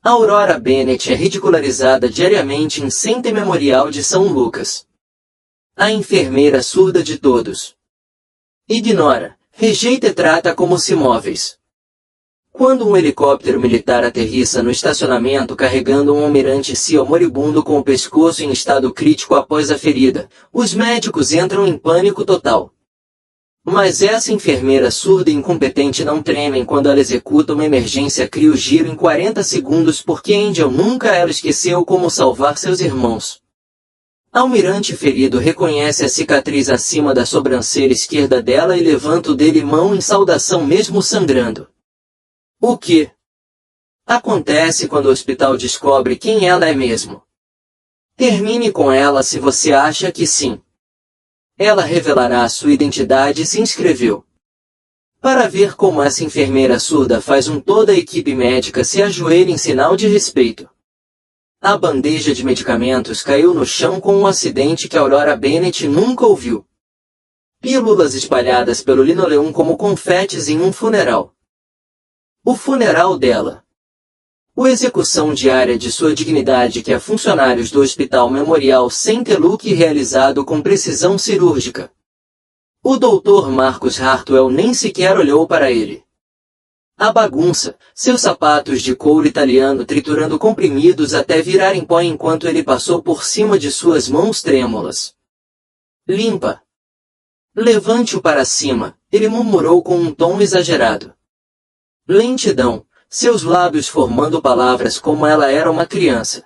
Aurora Bennett é ridicularizada diariamente em Center Memorial de São Lucas. A enfermeira surda de todos. Ignora, rejeita e trata como se móveis. Quando um helicóptero militar aterrissa no estacionamento carregando um almirante SEAL moribundo com o pescoço em estado crítico após a ferida, os médicos entram em pânico total. Mas essa enfermeira surda e incompetente não tremem quando ela executa uma emergência criogiro em 40 segundos porque Angel nunca ela esqueceu como salvar seus irmãos. Almirante ferido reconhece a cicatriz acima da sobrancelha esquerda dela e levanta o dele mão em saudação mesmo sangrando. O que acontece quando o hospital descobre quem ela é mesmo? Termine com ela se você acha que sim. Ela revelará sua identidade e se inscreveu. Para ver como essa enfermeira surda faz toda a equipe médica se ajoelha em sinal de respeito. A bandeja de medicamentos caiu no chão com um acidente que Aurora Bennett nunca ouviu. Pílulas espalhadas pelo linoleum como confetes em um funeral. O funeral dela. A execução diária de sua dignidade que é funcionários do Hospital Memorial Center Luke realizado com precisão cirúrgica. O Dr. Marcus Hartwell nem sequer olhou para ele. A bagunça, seus sapatos de couro italiano triturando comprimidos até virarem pó enquanto ele passou por cima de suas mãos trêmulas. Limpa. Levante-o para cima, ele murmurou com um tom exagerado. Lentidão, seus lábios formando palavras como ela era uma criança.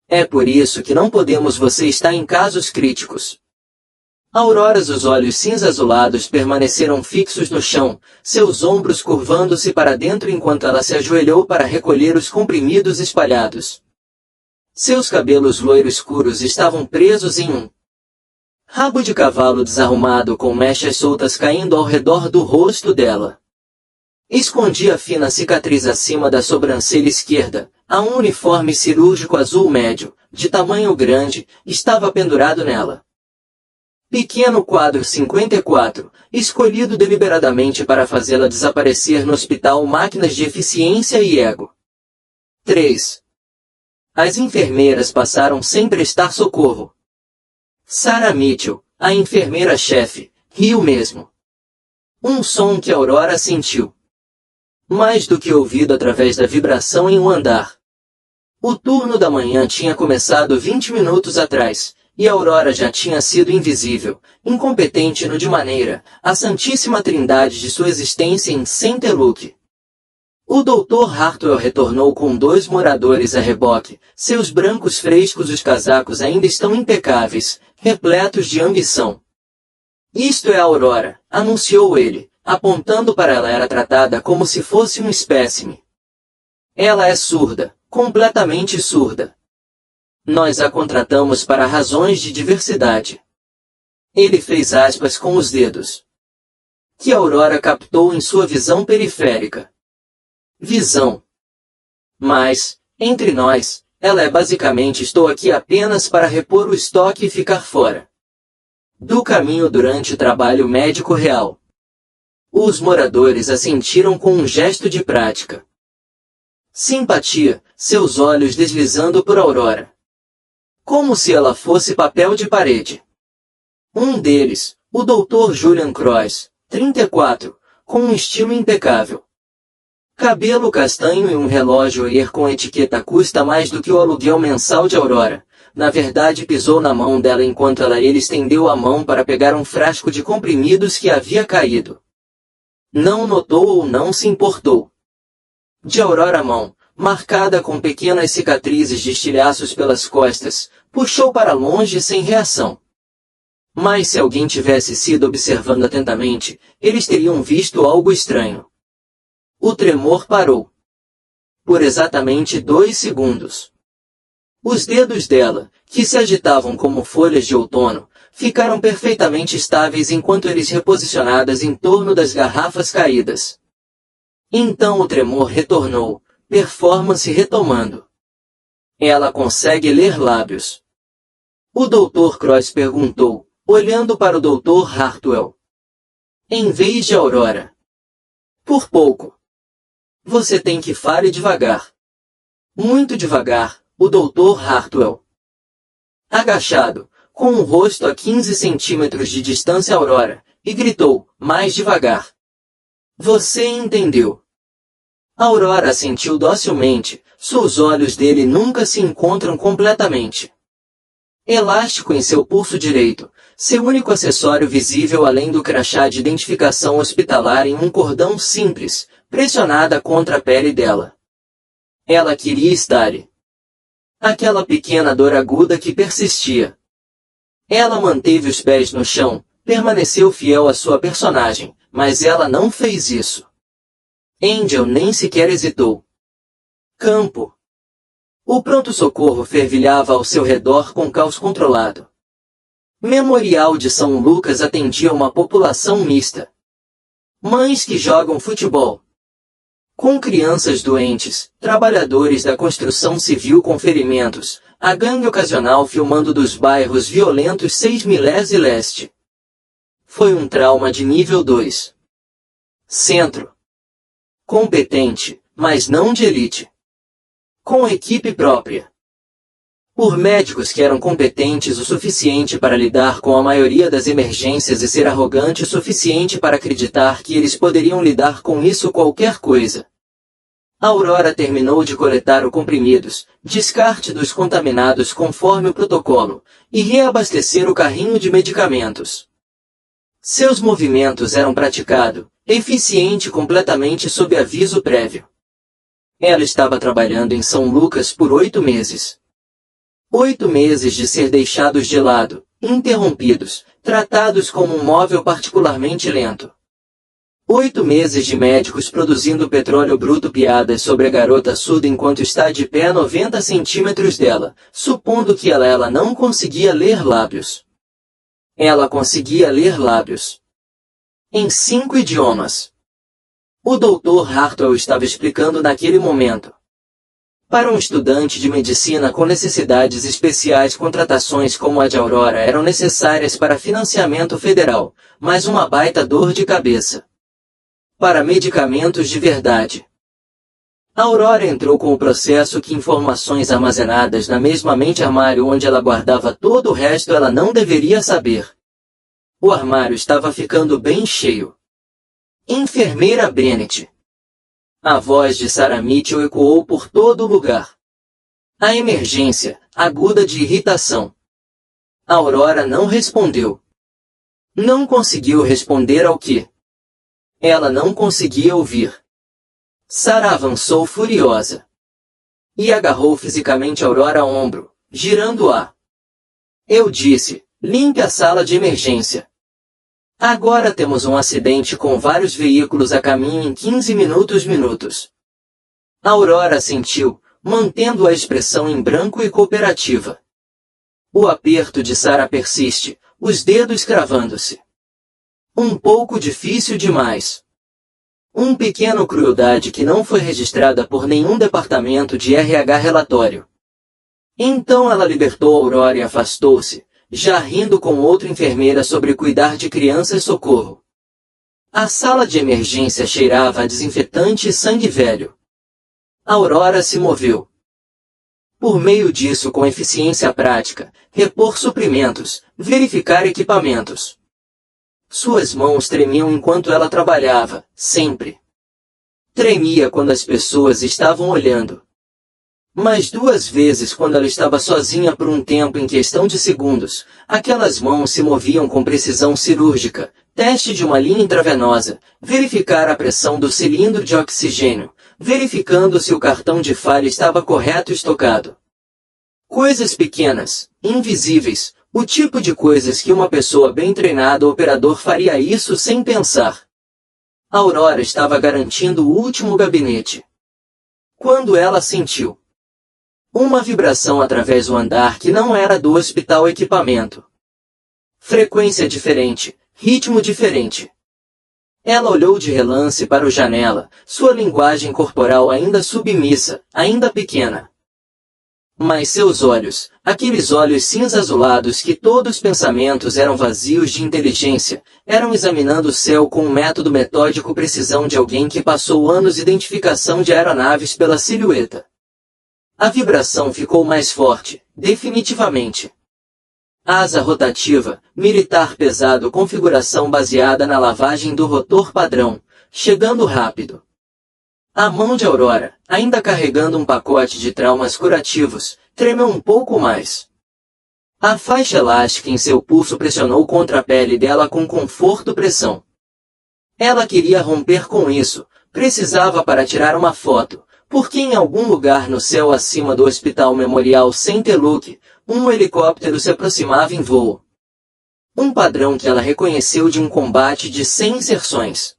É por isso que não podemos você está em casos críticos. Auroras os olhos cinza-azulados permaneceram fixos no chão, seus ombros curvando-se para dentro enquanto ela se ajoelhou para recolher os comprimidos espalhados. Seus cabelos loiro escuros estavam presos em um rabo de cavalo desarrumado com mechas soltas caindo ao redor do rosto dela. Escondia a fina cicatriz acima da sobrancelha esquerda, a um uniforme cirúrgico azul médio, de tamanho grande, estava pendurado nela. Pequeno quadro 54, escolhido deliberadamente para fazê-la desaparecer no hospital máquinas de eficiência e ego. 3. As enfermeiras passaram sem prestar socorro. Sarah Mitchell, a enfermeira-chefe, riu mesmo. Um som que Aurora sentiu. Mais do que ouvido através da vibração em um andar. O turno da manhã tinha começado 20 minutos atrás, e Aurora já tinha sido invisível, incompetente no de maneira, a santíssima trindade de sua existência em Center Luke. O Dr. Hartwell retornou com 2 moradores a reboque, seus brancos frescos os casacos ainda estão impecáveis, repletos de ambição. Isto é a Aurora, anunciou ele, apontando para ela era tratada como se fosse um espécime. Ela é surda, completamente surda. Nós a contratamos para razões de diversidade. Ele fez aspas com os dedos. Que Aurora captou em sua visão periférica. Visão. Mas, entre nós, ela é basicamente estou aqui apenas para repor o estoque e ficar fora do caminho durante o trabalho médico real. Os moradores assentiram com um gesto de prática. Simpatia, seus olhos deslizando por Aurora. Como se ela fosse papel de parede. Um deles, o Dr. Julian Croix, 34, com um estilo impecável. Cabelo castanho e um relógio Oyer com etiqueta custa mais do que o aluguel mensal de Aurora. Na verdade pisou na mão dela enquanto ele estendeu a mão para pegar um frasco de comprimidos que havia caído. Não notou ou não se importou. De Aurora a mão, marcada com pequenas cicatrizes de estilhaços pelas costas, puxou para longe sem reação. Mas se alguém tivesse sido observando atentamente, eles teriam visto algo estranho. O tremor parou. Por exatamente 2 segundos. Os dedos dela, que se agitavam como folhas de outono, ficaram perfeitamente estáveis enquanto eles reposicionadas em torno das garrafas caídas. Então o tremor retornou, performance retomando. Ela consegue ler lábios. O Dr. Croix perguntou, olhando para o Dr. Hartwell. Em vez de Aurora. Por pouco. Você tem que fale devagar. Muito devagar, o Dr. Hartwell. Agachado, com o rosto a 15 centímetros de distância à Aurora, e gritou, mais devagar. Você entendeu. A Aurora assentiu docilmente, os olhos dele nunca se encontram completamente. Elástico em seu pulso direito, seu único acessório visível além do crachá de identificação hospitalar em um cordão simples, pressionada contra a pele dela. Ela queria estar. Aquela pequena dor aguda que persistia. Ela manteve os pés no chão, permaneceu fiel à sua personagem, mas ela não fez isso. Angel nem sequer hesitou. Campo. O pronto-socorro fervilhava ao seu redor com caos controlado. Memorial de São Lucas atendia uma população mista. Mães que jogam futebol. Com crianças doentes, trabalhadores da construção civil com ferimentos, a gangue ocasional filmando dos bairros violentos 6 Milés e Leste. Foi um trauma de nível 2. Centro. Competente, mas não de elite. Com equipe própria. Por médicos que eram competentes o suficiente para lidar com a maioria das emergências e ser arrogante o suficiente para acreditar que eles poderiam lidar com isso qualquer coisa. A Aurora terminou de coletar os comprimidos, descarte dos contaminados conforme o protocolo, e reabastecer o carrinho de medicamentos. Seus movimentos eram praticados, eficiente completamente sob aviso prévio. Ela estava trabalhando em São Lucas por 8 meses. 8 meses de ser deixados de lado, interrompidos, tratados como um móvel particularmente lento. 8 meses de médicos produzindo petróleo bruto piadas sobre a garota surda enquanto está de pé a 90 centímetros dela, supondo que ela não conseguia ler lábios. Ela conseguia ler lábios. Em 5 idiomas. O Dr. Hartwell estava explicando naquele momento. Para um estudante de medicina com necessidades especiais, contratações como a de Aurora eram necessárias para financiamento federal, mas uma baita dor de cabeça. Para medicamentos de verdade. A Aurora entrou com o processo que informações armazenadas na mesma mente armário onde ela guardava todo o resto ela não deveria saber. O armário estava ficando bem cheio. Enfermeira Bennett. A voz de Sarah Mitchell ecoou por todo o lugar. A emergência, aguda de irritação. A Aurora não respondeu. Não conseguiu responder ao que ela não conseguia ouvir. Sarah avançou furiosa. E agarrou fisicamente a Aurora ao ombro, girando-a. Eu disse, limpe a sala de emergência. Agora temos um acidente com vários veículos a caminho em 15 minutos. A Aurora assentiu, mantendo a expressão em branco e cooperativa. O aperto de Sarah persiste, os dedos cravando-se. Um pouco difícil demais. Um pequeno crueldade que não foi registrada por nenhum departamento de RH relatório. Então ela libertou a Aurora e afastou-se, já rindo com outra enfermeira sobre cuidar de crianças socorro. A sala de emergência cheirava a desinfetante e sangue velho. A Aurora se moveu. Por meio disso, com eficiência prática, repor suprimentos, verificar equipamentos. Suas mãos tremiam enquanto ela trabalhava, sempre. Tremia quando as pessoas estavam olhando. Mas 2 vezes quando ela estava sozinha por um tempo em questão de segundos, aquelas mãos se moviam com precisão cirúrgica, teste de uma linha intravenosa, verificar a pressão do cilindro de oxigênio, verificando se o cartão de falha estava correto e estocado. Coisas pequenas, invisíveis, o tipo de coisas que uma pessoa bem treinada ou operador faria isso sem pensar. A Aurora estava garantindo o último gabinete. Quando ela sentiu uma vibração através do andar que não era do hospital equipamento. Frequência diferente, ritmo diferente. Ela olhou de relance para a janela, sua linguagem corporal ainda submissa, ainda pequena. Mas seus olhos, aqueles olhos cinza-azulados que todos os pensamentos eram vazios de inteligência, eram examinando o céu com um método metódico precisão de alguém que passou anos identificação de aeronaves pela silhueta. A vibração ficou mais forte, definitivamente. Asa rotativa, militar pesado, configuração baseada na lavagem do rotor padrão, chegando rápido. A mão de Aurora, ainda carregando um pacote de traumas curativos, tremeu um pouco mais. A faixa elástica em seu pulso pressionou contra a pele dela com conforto-pressão. Ela queria romper com isso, precisava para tirar uma foto, porque em algum lugar no céu acima do Hospital Memorial St. Luke, um helicóptero se aproximava em voo. Um padrão que ela reconheceu de um combate de 100 inserções.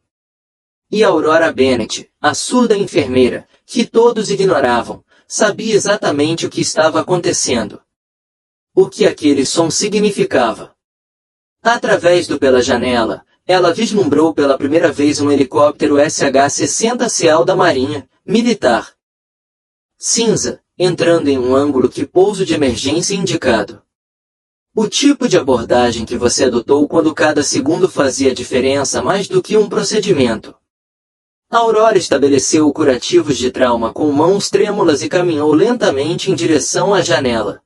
E Aurora Bennett, a surda enfermeira, que todos ignoravam, sabia exatamente o que estava acontecendo. O que aquele som significava. Através do pela janela, ela vislumbrou pela primeira vez um helicóptero SH-60 Seal da Marinha, militar. Cinza, entrando em um ângulo que pouso de emergência indicado. O tipo de abordagem que você adotou quando cada segundo fazia diferença mais do que um procedimento. A Aurora estabeleceu curativos de trauma com mãos trêmulas e caminhou lentamente em direção à janela.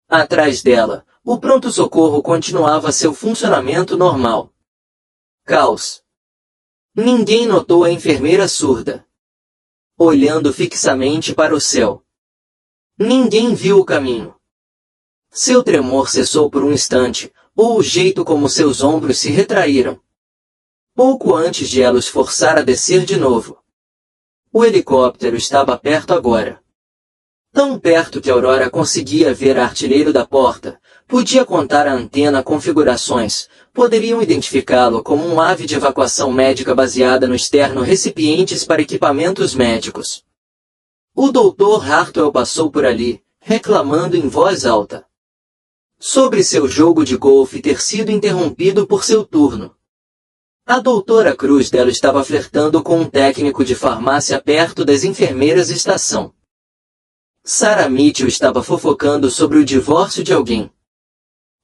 Atrás dela, o pronto-socorro continuava seu funcionamento normal. Caos. Ninguém notou a enfermeira surda, olhando fixamente para o céu. Ninguém viu o caminho. Seu tremor cessou por um instante, ou o jeito como seus ombros se retraíram. Pouco antes de ela os forçar a descer de novo. O helicóptero estava perto agora. Tão perto que Aurora conseguia ver a artilheiro da porta, podia contar a antena configurações, poderiam identificá-lo como um ave de evacuação médica baseada no externo recipientes para equipamentos médicos. O Dr. Hartwell passou por ali, reclamando em voz alta sobre seu jogo de golfe ter sido interrompido por seu turno. A doutora Cruz dela estava flertando com um técnico de farmácia perto das enfermeiras estação. Sarah Mitchell estava fofocando sobre o divórcio de alguém.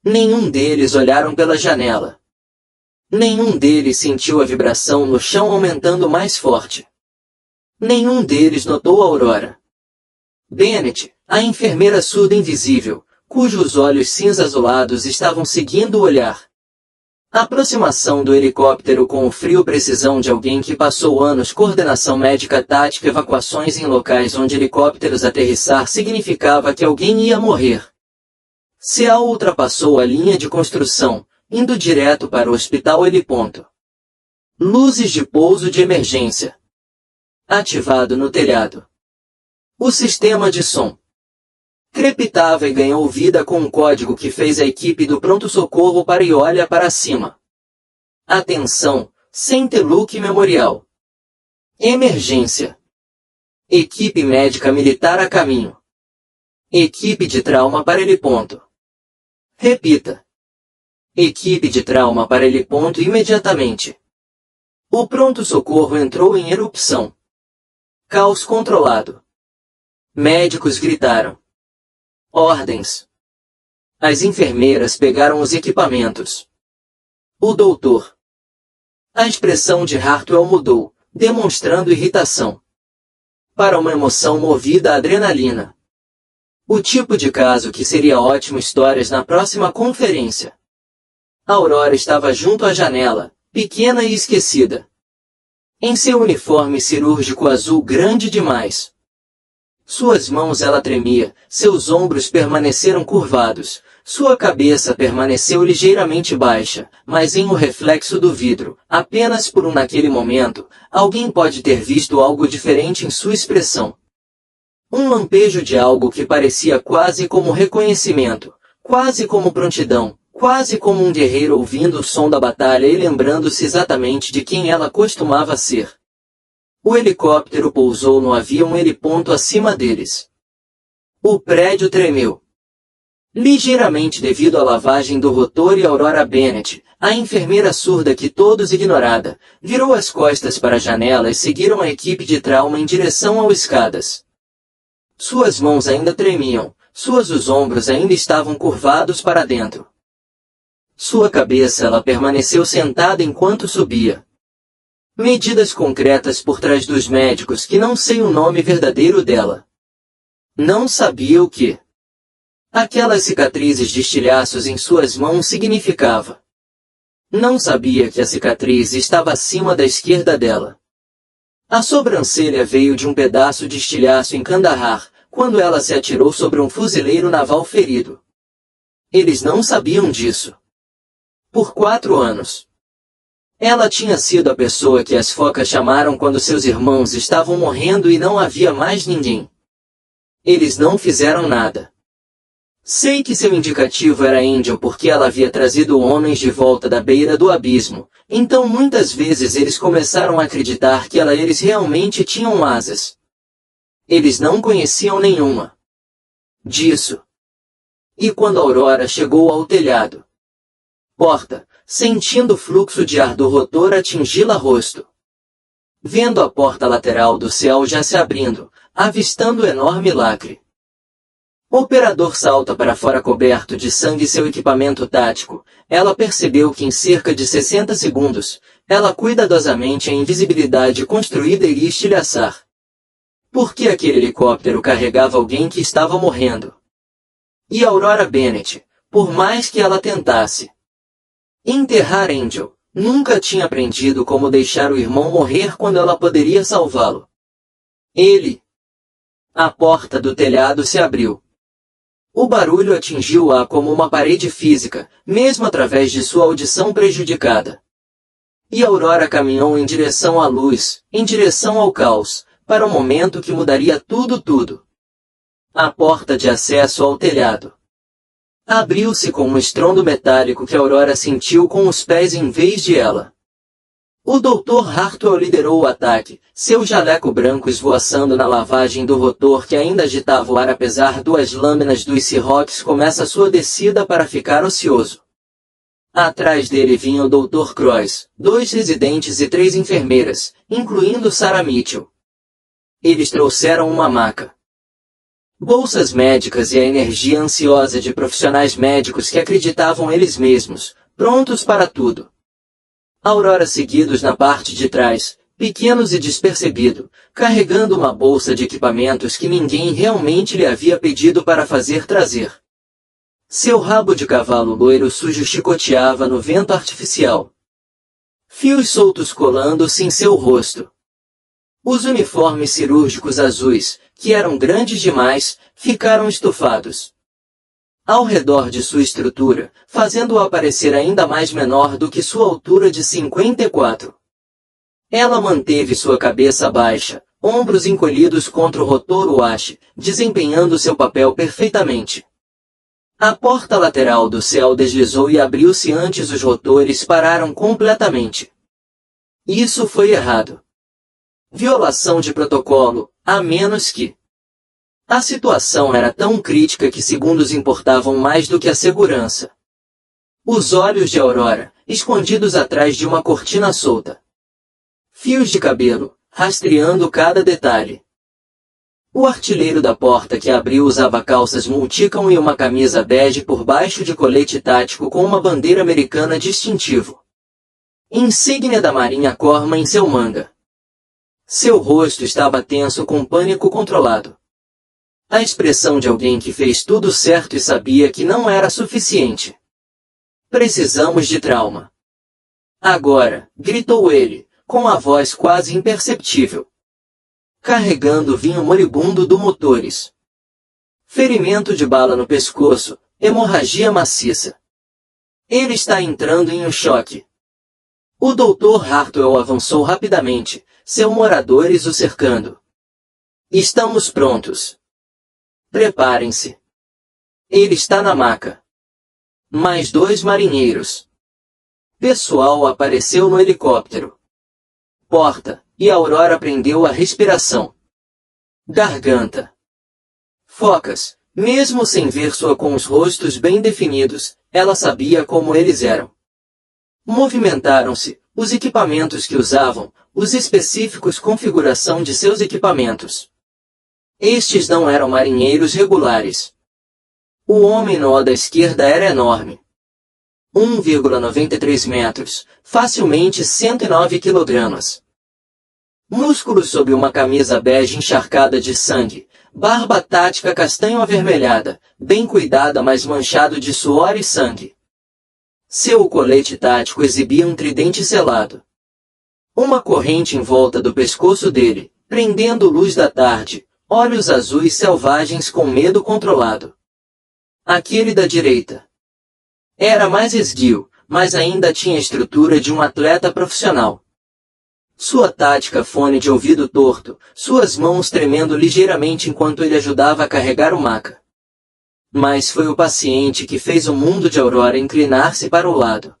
Nenhum deles olharam pela janela. Nenhum deles sentiu a vibração no chão aumentando mais forte. Nenhum deles notou a Aurora Bennett, a enfermeira surda invisível, cujos olhos cinza-azulados estavam seguindo o olhar. A aproximação do helicóptero com o frio precisão de alguém que passou anos coordenação médica tática evacuações em locais onde helicópteros aterrissar significava que alguém ia morrer. Seal ultrapassou a linha de construção, indo direto para o hospital heliponto. Luzes de pouso de emergência. Ativado no telhado. O sistema de som crepitava e ganhou vida com um código que fez a equipe do pronto-socorro para e olha para cima. Atenção, St. Luke Memorial. Emergência. Equipe médica militar a caminho. Equipe de trauma para heliponto. Repita. Equipe de trauma para heliponto imediatamente. O pronto-socorro entrou em erupção. Caos controlado. Médicos gritaram ordens. As enfermeiras pegaram os equipamentos. O doutor. A expressão de Hartwell mudou, demonstrando irritação. Para uma emoção movida a adrenalina. O tipo de caso que seria ótimo histórias na próxima conferência. A Aurora estava junto à janela, pequena e esquecida. Em seu uniforme cirúrgico azul grande demais. Suas mãos ela tremia, seus ombros permaneceram curvados, sua cabeça permaneceu ligeiramente baixa, mas em um reflexo do vidro, apenas por naquele momento, alguém pode ter visto algo diferente em sua expressão. Um lampejo de algo que parecia quase como reconhecimento, quase como prontidão, quase como um guerreiro ouvindo o som da batalha e lembrando-se exatamente de quem ela costumava ser. O helicóptero pousou no avião heliponto acima deles. O prédio tremeu. Ligeiramente devido à lavagem do rotor e Aurora Bennett, a enfermeira surda que todos ignorada, virou as costas para a janela e seguiram a equipe de trauma em direção ao escadas. Suas mãos ainda tremiam, os ombros ainda estavam curvados para dentro. Sua cabeça ela permaneceu sentada enquanto subia. Medidas concretas por trás dos médicos que não sei o nome verdadeiro dela. Não sabia o que aquelas cicatrizes de estilhaços em suas mãos significava. Não sabia que a cicatriz estava acima da esquerda dela. A sobrancelha veio de um pedaço de estilhaço em Kandahar, quando ela se atirou sobre um fuzileiro naval ferido. Eles não sabiam disso. Por 4 anos. Ela tinha sido a pessoa que as focas chamaram quando seus irmãos estavam morrendo e não havia mais ninguém. Eles não fizeram nada. Sei que seu indicativo era Angel porque ela havia trazido homens de volta da beira do abismo, então muitas vezes eles começaram a acreditar que eles realmente tinham asas. Eles não conheciam nenhuma disso. E quando Aurora chegou ao telhado, porta, sentindo o fluxo de ar do rotor atingi-la rosto. Vendo a porta lateral do céu já se abrindo, avistando o enorme lacre. O operador salta para fora coberto de sangue seu equipamento tático. Ela percebeu que em cerca de 60 segundos, ela cuidadosamente a invisibilidade construída iria estilhaçar. Porque aquele helicóptero carregava alguém que estava morrendo. E Aurora Bennett, por mais que ela tentasse enterrar Angel, nunca tinha aprendido como deixar o irmão morrer quando ela poderia salvá-lo. A porta do telhado se abriu. O barulho atingiu-a como uma parede física, mesmo através de sua audição prejudicada. E Aurora caminhou em direção à luz, em direção ao caos, para o momento que mudaria tudo. A porta de acesso ao telhado abriu-se com um estrondo metálico que Aurora sentiu com os pés em vez de ela. O Dr. Hartwell liderou o ataque, seu jaleco branco esvoaçando na lavagem do rotor que ainda agitava o ar apesar das lâminas dos Seahawks começa sua descida para ficar ocioso. Atrás dele vinha o Dr. Cross, 2 residentes e 3 enfermeiras, incluindo Sarah Mitchell. Eles trouxeram uma maca, bolsas médicas e a energia ansiosa de profissionais médicos que acreditavam eles mesmos, prontos para tudo. Aurora seguidos na parte de trás, pequenos e despercebido, carregando uma bolsa de equipamentos que ninguém realmente lhe havia pedido para fazer trazer. Seu rabo de cavalo loiro sujo chicoteava no vento artificial. Fios soltos colando-se em seu rosto. Os uniformes cirúrgicos azuis, que eram grandes demais, ficaram estufados ao redor de sua estrutura, fazendo-a parecer ainda mais menor do que sua altura de 54. Ela manteve sua cabeça baixa, ombros encolhidos contra o rotor Wash, desempenhando seu papel perfeitamente. A porta lateral do céu deslizou e abriu-se antes os rotores pararam completamente. Isso foi errado. Violação de protocolo, a menos que a situação era tão crítica que segundos importavam mais do que a segurança. Os olhos de Aurora, escondidos atrás de uma cortina solta. Fios de cabelo, rastreando cada detalhe. O artilheiro da porta que abriu usava calças multicam e uma camisa bege por baixo de colete tático com uma bandeira americana distintivo. Insígnia da Marinha Corma em seu manga. Seu rosto estava tenso com pânico controlado. A expressão de alguém que fez tudo certo e sabia que não era suficiente. Precisamos de trauma. Agora, gritou ele, com a voz quase imperceptível. Carregando o vinho moribundo do motores. Ferimento de bala no pescoço, hemorragia maciça. Ele está entrando em um choque. O Dr. Hartwell avançou rapidamente, seus moradores o cercando. Estamos prontos. Preparem-se. Ele está na maca. Mais 2 marinheiros. Pessoal apareceu no helicóptero. Porta, e Aurora prendeu a respiração. Garganta. Focas, mesmo sem ver sua com os rostos bem definidos, ela sabia como eles eram. Movimentaram-se, os equipamentos que usavam, os específicos configuração de seus equipamentos. Estes não eram marinheiros regulares. O homem no da esquerda era enorme. 1,93 metros, facilmente 109 quilogramas. Músculos sob uma camisa bege encharcada de sangue, barba tática castanho-avermelhada, bem cuidada mas manchado de suor e sangue. Seu colete tático exibia um tridente selado. Uma corrente em volta do pescoço dele, prendendo luz da tarde, olhos azuis selvagens com medo controlado. Aquele da direita era mais esguio, mas ainda tinha a estrutura de um atleta profissional. Sua tática fone de ouvido torto, suas mãos tremendo ligeiramente enquanto ele ajudava a carregar o maca. Mas foi o paciente que fez o mundo de Aurora inclinar-se para o lado.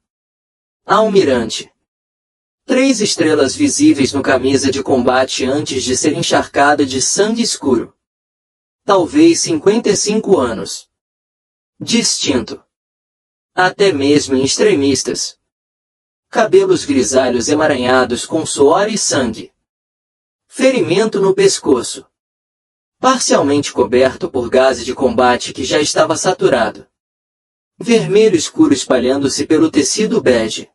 Almirante. 3 estrelas visíveis no camisa de combate antes de ser encharcado de sangue escuro. Talvez 55 anos. Distinto. Até mesmo em extremistas. Cabelos grisalhos emaranhados com suor e sangue. Ferimento no pescoço. Parcialmente coberto por gás de combate que já estava saturado. Vermelho escuro espalhando-se pelo tecido bege.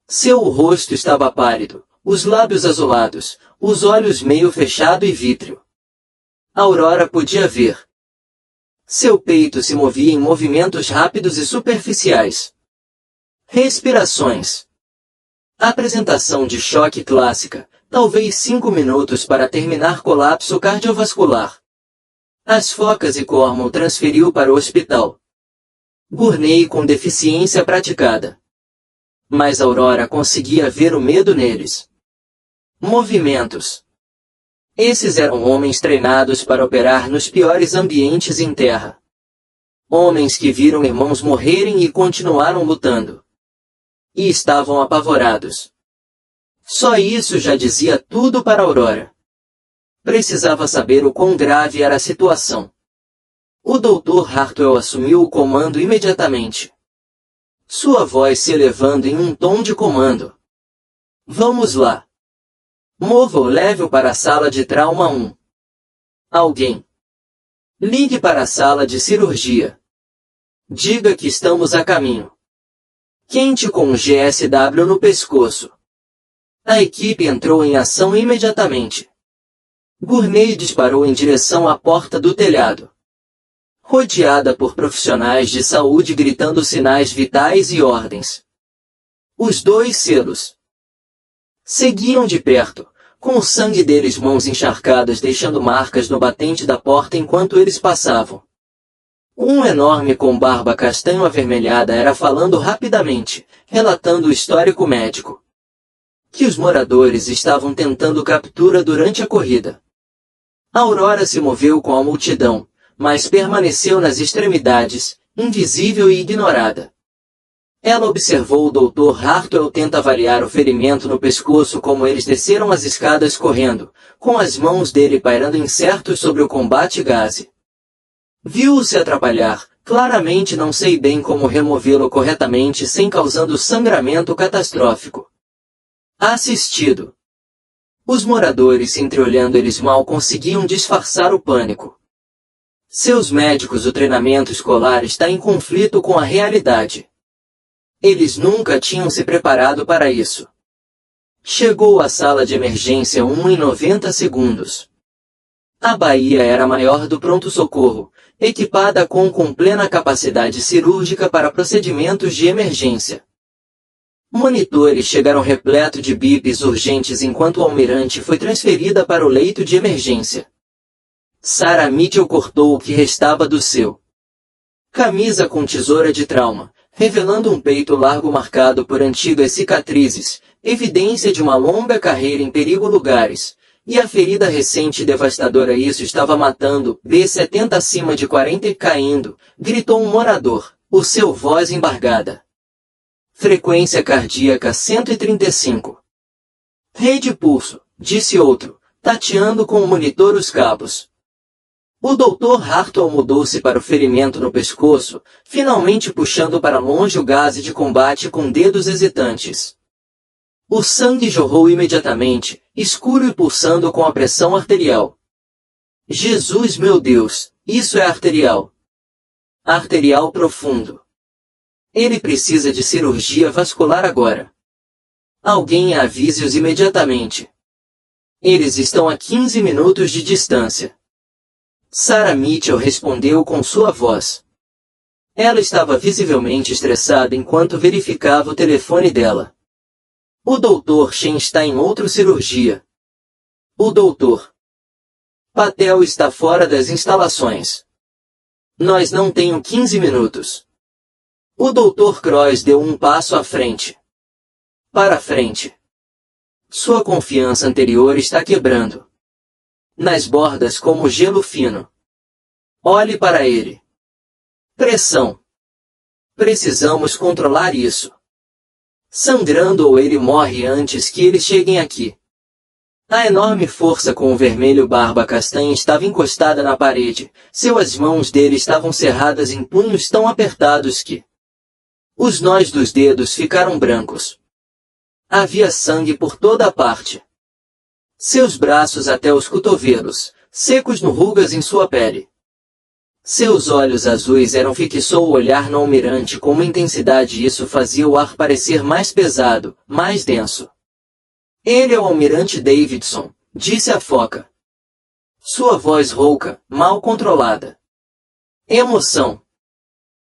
Seu rosto estava pálido, os lábios azulados, os olhos meio fechado e vítreo. Aurora podia ver. Seu peito se movia em movimentos rápidos e superficiais. Respirações. Apresentação de choque clássica, talvez 5 minutos para terminar colapso cardiovascular. As focas e Cormon transferiu para o hospital. Gurney com deficiência praticada. Mas Aurora conseguia ver o medo neles. Movimentos. Esses eram homens treinados para operar nos piores ambientes em terra. Homens que viram irmãos morrerem e continuaram lutando. E estavam apavorados. Só isso já dizia tudo para Aurora. Precisava saber o quão grave era a situação. O Dr. Hartwell assumiu o comando imediatamente. Sua voz se elevando em um tom de comando. Vamos lá. Mova-o, leve-o para a sala de trauma 1. Alguém. Ligue para a sala de cirurgia. Diga que estamos a caminho. Quente com um GSW no pescoço. A equipe entrou em ação imediatamente. Gurney disparou em direção à porta do telhado. Rodeada por profissionais de saúde gritando sinais vitais e ordens. Os 2 selos seguiam de perto, com o sangue deles mãos encharcadas deixando marcas no batente da porta enquanto eles passavam. Um enorme com barba castanho-avermelhada era falando rapidamente, relatando o histórico médico que os moradores estavam tentando captura durante a corrida. Aurora se moveu com a multidão, mas permaneceu nas extremidades, invisível e ignorada. Ela observou o Dr. Hartwell tenta avaliar o ferimento no pescoço como eles desceram as escadas correndo, com as mãos dele pairando incertos sobre o combate gase. Viu-o se atrapalhar, claramente não sei bem como removê-lo corretamente sem causando sangramento catastrófico. Assistido. Os moradores se entreolhando eles mal conseguiam disfarçar o pânico. Seus médicos, o treinamento escolar está em conflito com a realidade. Eles nunca tinham se preparado para isso. Chegou à sala de emergência 1 em 90 segundos. A baía era maior do pronto-socorro, equipada com plena capacidade cirúrgica para procedimentos de emergência. Monitores chegaram repleto de bips urgentes enquanto o almirante foi transferida para o leito de emergência. Sarah Mitchell cortou o que restava do seu camisa com tesoura de trauma, revelando um peito largo marcado por antigas cicatrizes, evidência de uma longa carreira em perigo lugares, e a ferida recente e devastadora. Isso estava matando, B70 acima de 40 e caindo, gritou um morador, o seu voz embargada. Frequência cardíaca 135. Rede pulso, disse outro, tateando com o monitor os cabos. O Dr. Hartwell mudou-se para o ferimento no pescoço, finalmente puxando para longe o gás de combate com dedos hesitantes. O sangue jorrou imediatamente, escuro e pulsando com a pressão arterial. Jesus, meu Deus, isso é arterial. Arterial profundo. Ele precisa de cirurgia vascular agora. Alguém avise-os imediatamente. Eles estão a 15 minutos de distância. Sarah Mitchell respondeu com sua voz. Ela estava visivelmente estressada enquanto verificava o telefone dela. O Dr. Shen está em outra cirurgia. O Dr. Patel está fora das instalações. Nós não temos 15 minutos. O Dr. Croix deu um passo à frente. Para frente. Sua confiança anterior está quebrando. Nas bordas como gelo fino. Olhe para ele. Pressão. Precisamos controlar isso. Sangrando ou ele morre antes que eles cheguem aqui. A enorme força com o vermelho barba castanha estava encostada na parede. As mãos dele estavam cerradas em punhos tão apertados que os nós dos dedos ficaram brancos. Havia sangue por toda a parte. Seus braços até os cotovelos, secos no rugas em sua pele. Seus olhos azuis fixou o olhar no almirante com uma intensidade e isso fazia o ar parecer mais pesado, mais denso. Ele é o almirante Davidson, disse a foca. Sua voz rouca, mal controlada. Emoção.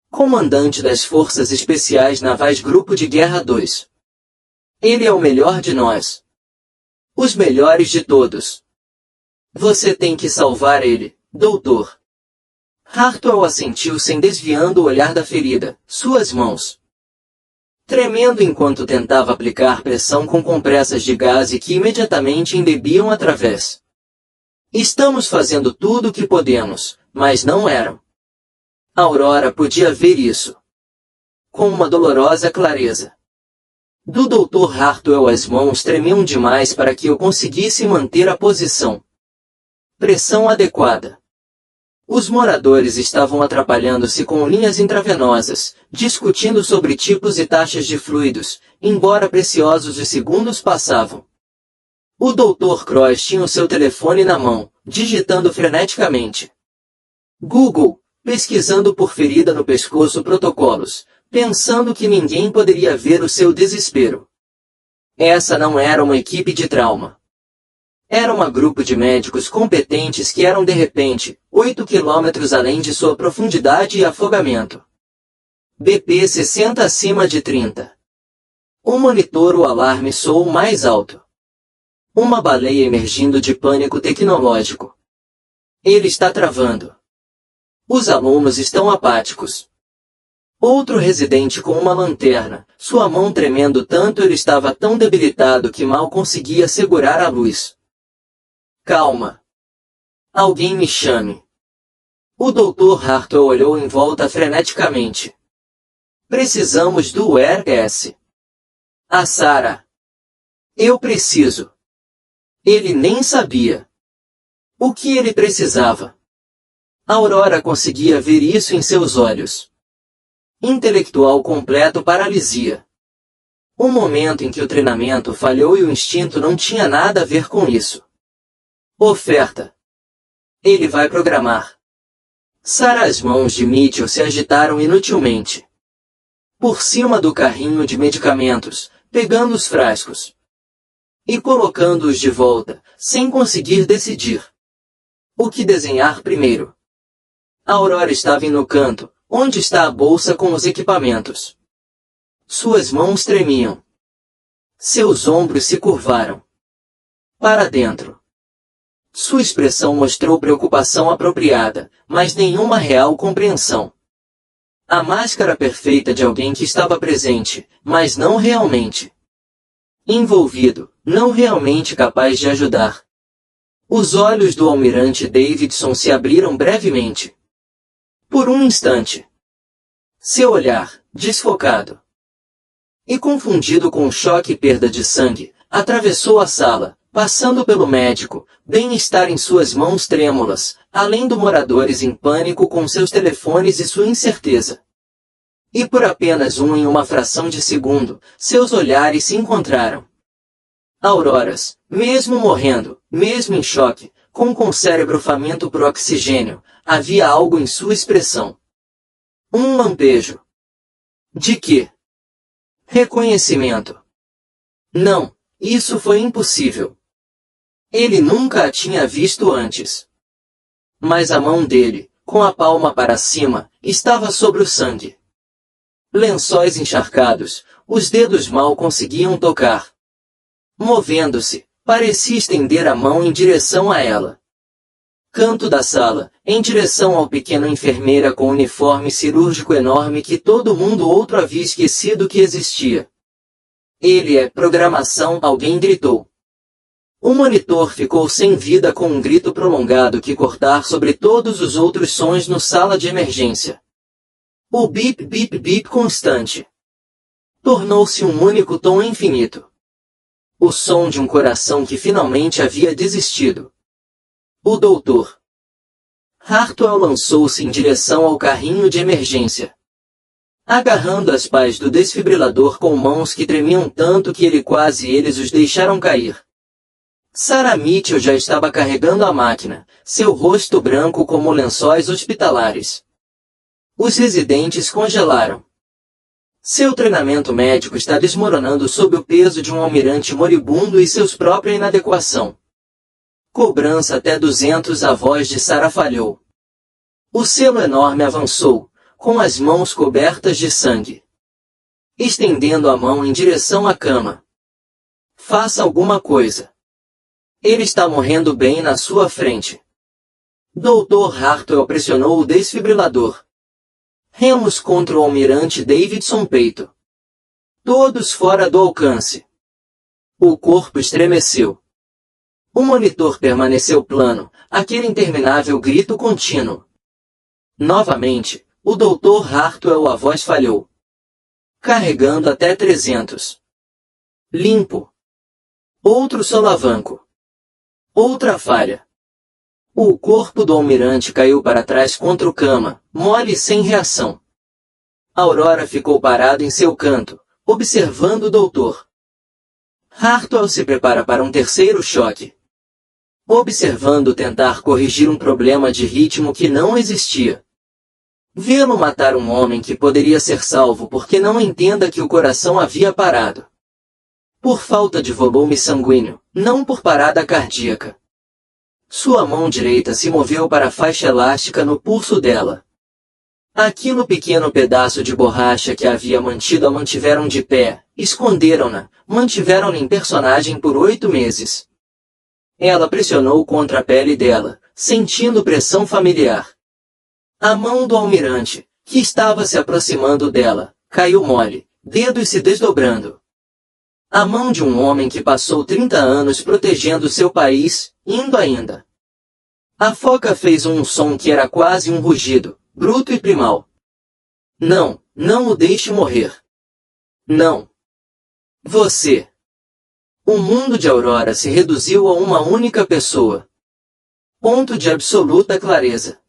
Comandante das Forças Especiais Navais Grupo de Guerra 2. Ele é o melhor de nós. Os melhores de todos. Você tem que salvar ele, doutor. Hartwell assentiu sem desviando o olhar da ferida, suas mãos tremendo enquanto tentava aplicar pressão com compressas de gás que imediatamente embebiam através. Estamos fazendo tudo o que podemos, mas não eram. Aurora podia ver isso. Com uma dolorosa clareza. Do Dr. Hartwell as mãos tremiam demais para que eu conseguisse manter a posição. Pressão adequada. Os moradores estavam atrapalhando-se com linhas intravenosas, discutindo sobre tipos e taxas de fluidos, embora preciosos os segundos passavam. O Dr. Croix tinha o seu telefone na mão, digitando freneticamente. Google, pesquisando por ferida no pescoço protocolos, pensando que ninguém poderia ver o seu desespero. Essa não era uma equipe de trauma. Era um grupo de médicos competentes que eram de repente, 8 quilômetros além de sua profundidade e afogamento. BP 60 acima de 30. Um monitor o alarme soou mais alto. Uma baleia emergindo de pânico tecnológico. Ele está travando. Os alunos estão apáticos. Outro residente com uma lanterna, sua mão tremendo tanto ele estava tão debilitado que mal conseguia segurar a luz. Calma. Alguém me chame. O Dr. Hartwell olhou em volta freneticamente. Precisamos do RS. A Sarah. Eu preciso. Ele nem sabia. O que ele precisava? Aurora conseguia ver isso em seus olhos. Intelectual completo paralisia. Um momento em que o treinamento falhou e o instinto não tinha nada a ver com isso. Oferta. Ele vai programar. Sarah, as mãos de Mitchell se agitaram inutilmente. Por cima do carrinho de medicamentos, pegando os frascos. E colocando-os de volta, sem conseguir decidir. O que desenhar primeiro? Aurora estava no canto, onde está a bolsa com os equipamentos. Suas mãos tremiam. Seus ombros se curvaram. Para dentro. Sua expressão mostrou preocupação apropriada, mas nenhuma real compreensão. A máscara perfeita de alguém que estava presente, mas não realmente envolvido, não realmente capaz de ajudar. Os olhos do almirante Davidson se abriram brevemente. Por um instante. Seu olhar, desfocado e confundido com choque e perda de sangue, atravessou a sala, passando pelo médico, bem-estar em suas mãos trêmulas, além do moradores em pânico com seus telefones e sua incerteza. E por apenas em uma fração de segundo, seus olhares se encontraram. Auroras, mesmo morrendo, mesmo em choque, com o cérebro faminto por oxigênio, havia algo em sua expressão. Um lampejo. De quê? Reconhecimento. Não, isso foi impossível. Ele nunca a tinha visto antes. Mas a mão dele, com a palma para cima, estava sobre o sangue. Lençóis encharcados, os dedos mal conseguiam tocar. Movendo-se, parecia estender a mão em direção a ela. Canto da sala, em direção ao pequeno enfermeira com uniforme cirúrgico enorme que todo mundo outro havia esquecido que existia. Ele é programação, alguém gritou. O monitor ficou sem vida com um grito prolongado que cortar sobre todos os outros sons no sala de emergência. O bip bip bip constante tornou-se um único tom infinito. O som de um coração que finalmente havia desistido. O doutor Hartwell lançou-se em direção ao carrinho de emergência, agarrando as pás do desfibrilador com mãos que tremiam tanto que eles os deixaram cair. Sarah Mitchell já estava carregando a máquina, seu rosto branco como lençóis hospitalares. Os residentes congelaram. Seu treinamento médico está desmoronando sob o peso de um almirante moribundo e seus própria inadequação. Cobrança até 200, a voz de Sarah falhou. O selo enorme avançou, com as mãos cobertas de sangue, estendendo a mão em direção à cama. Faça alguma coisa. Ele está morrendo bem na sua frente. Dr. Hartwell pressionou o desfibrilador. Remos contra o almirante Davidson Peito. Todos fora do alcance. O corpo estremeceu. O monitor permaneceu plano, aquele interminável grito contínuo. Novamente, o Dr. Hartwell, a voz falhou. Carregando até 300. Limpo. Outro solavanco. Outra falha. O corpo do almirante caiu para trás contra o cama, mole e sem reação. Aurora ficou parada em seu canto, observando o doutor. Hartwell se prepara para um terceiro choque. Observando tentar corrigir um problema de ritmo que não existia. Vê-lo matar um homem que poderia ser salvo porque não entenda que o coração havia parado. Por falta de volume sanguíneo, não por parada cardíaca. Sua mão direita se moveu para a faixa elástica no pulso dela. Aquilo pequeno pedaço de borracha que a havia mantido a mantiveram de pé, esconderam-na, mantiveram-na em personagem por 8 meses. Ela pressionou contra a pele dela, sentindo pressão familiar. A mão do almirante, que estava se aproximando dela, caiu mole, dedos se desdobrando. A mão de um homem que passou 30 anos protegendo seu país, indo ainda. A foca fez um som que era quase um rugido, bruto e primal. Não, não o deixe morrer. Não. Você. O mundo de Aurora se reduziu a uma única pessoa. Ponto de absoluta clareza.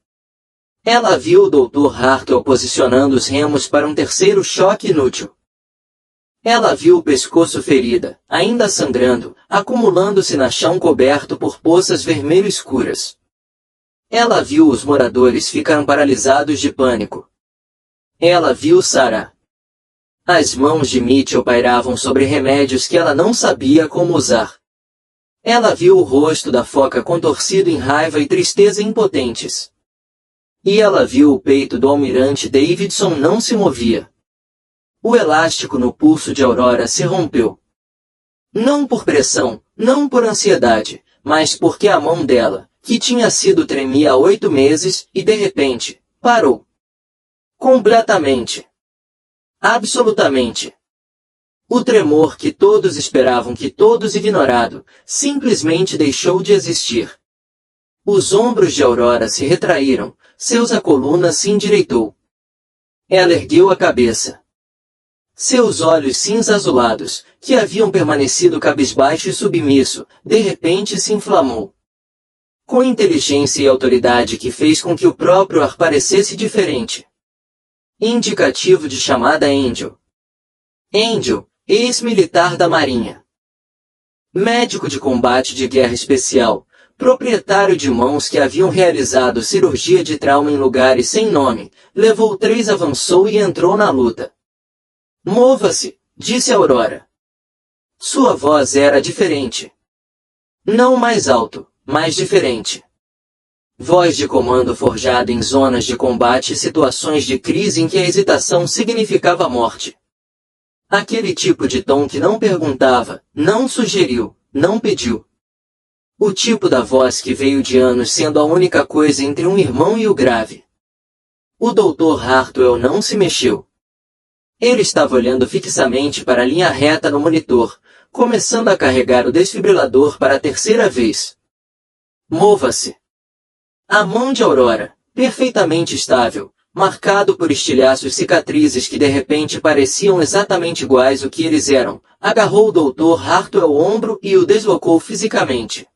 Ela viu o Dr. Hartwell posicionando os remos para um terceiro choque inútil. Ela viu o pescoço ferida, ainda sangrando, acumulando-se no chão coberto por poças vermelho escuras. Ela viu os moradores ficarem paralisados de pânico. Ela viu Sarah. As mãos de Mitchell pairavam sobre remédios que ela não sabia como usar. Ela viu o rosto da foca contorcido em raiva e tristeza impotentes. E ela viu o peito do almirante Davidson não se movia. O elástico no pulso de Aurora se rompeu. Não por pressão, não por ansiedade, mas porque a mão dela, que tinha sido tremia há 8 meses, e de repente, parou. Completamente. Absolutamente. O tremor que todos esperavam que todos ignorado, simplesmente deixou de existir. Os ombros de Aurora se retraíram, a coluna se endireitou. Ela ergueu a cabeça. Seus olhos cinza-azulados, que haviam permanecido cabisbaixo e submisso, de repente se inflamou. Com inteligência e autoridade que fez com que o próprio ar parecesse diferente. Indicativo de chamada Angel. Angel, ex-militar da Marinha. Médico de combate de guerra especial, proprietário de mãos que haviam realizado cirurgia de trauma em lugares sem nome, levou 3, avançou e entrou na luta. Mova-se, disse Aurora. Sua voz era diferente. Não mais alto, mas diferente. Voz de comando forjada em zonas de combate e situações de crise em que a hesitação significava a morte. Aquele tipo de tom que não perguntava, não sugeriu, não pediu. O tipo da voz que veio de anos sendo a única coisa entre um irmão e o grave. O Dr. Hartwell não se mexeu. Ele estava olhando fixamente para a linha reta no monitor, começando a carregar o desfibrilador para a terceira vez. Mova-se! A mão de Aurora, perfeitamente estável, marcado por estilhaços cicatrizes que de repente pareciam exatamente iguais ao que eles eram, agarrou o Dr. Hartwell ao ombro e o deslocou fisicamente.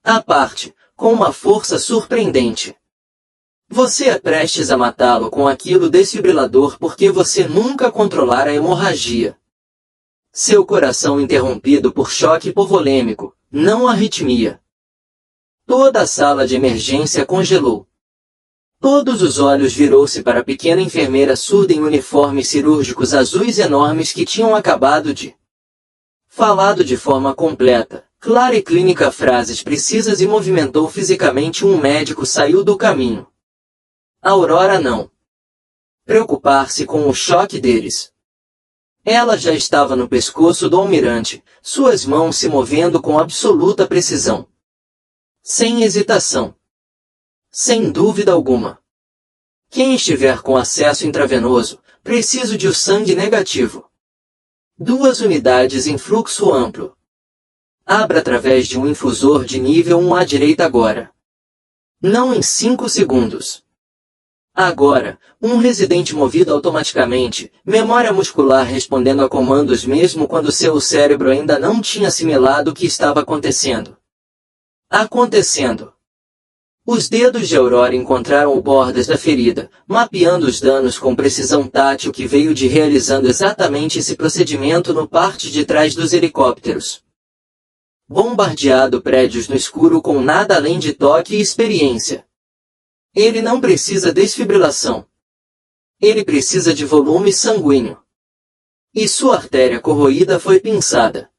À parte, com uma força surpreendente. Você é prestes a matá-lo com aquilo desfibrilador porque você nunca controlara a hemorragia. Seu coração interrompido por choque hipovolêmico, não arritmia. Toda a sala de emergência congelou. Todos os olhos virou-se para a pequena enfermeira surda em uniformes cirúrgicos azuis enormes que tinham acabado de falado de forma completa, clara e clínica frases precisas e movimentou fisicamente um médico saiu do caminho. Aurora não. Preocupar-se com o choque deles. Ela já estava no pescoço do almirante, suas mãos se movendo com absoluta precisão. Sem hesitação. Sem dúvida alguma. Quem estiver com acesso intravenoso, preciso de sangue negativo. 2 unidades em fluxo amplo. Abra através de um infusor de nível 1 à direita agora. Não em 5 segundos. Agora, um residente movido automaticamente, memória muscular respondendo a comandos mesmo quando seu cérebro ainda não tinha assimilado o que estava acontecendo. Os dedos de Aurora encontraram o bordas da ferida, mapeando os danos com precisão tátil que veio de realizando exatamente esse procedimento no parte de trás dos helicópteros. Bombardeado prédios no escuro com nada além de toque e experiência. Ele não precisa desfibrilação. Ele precisa de volume sanguíneo. E sua artéria corroída foi pinçada.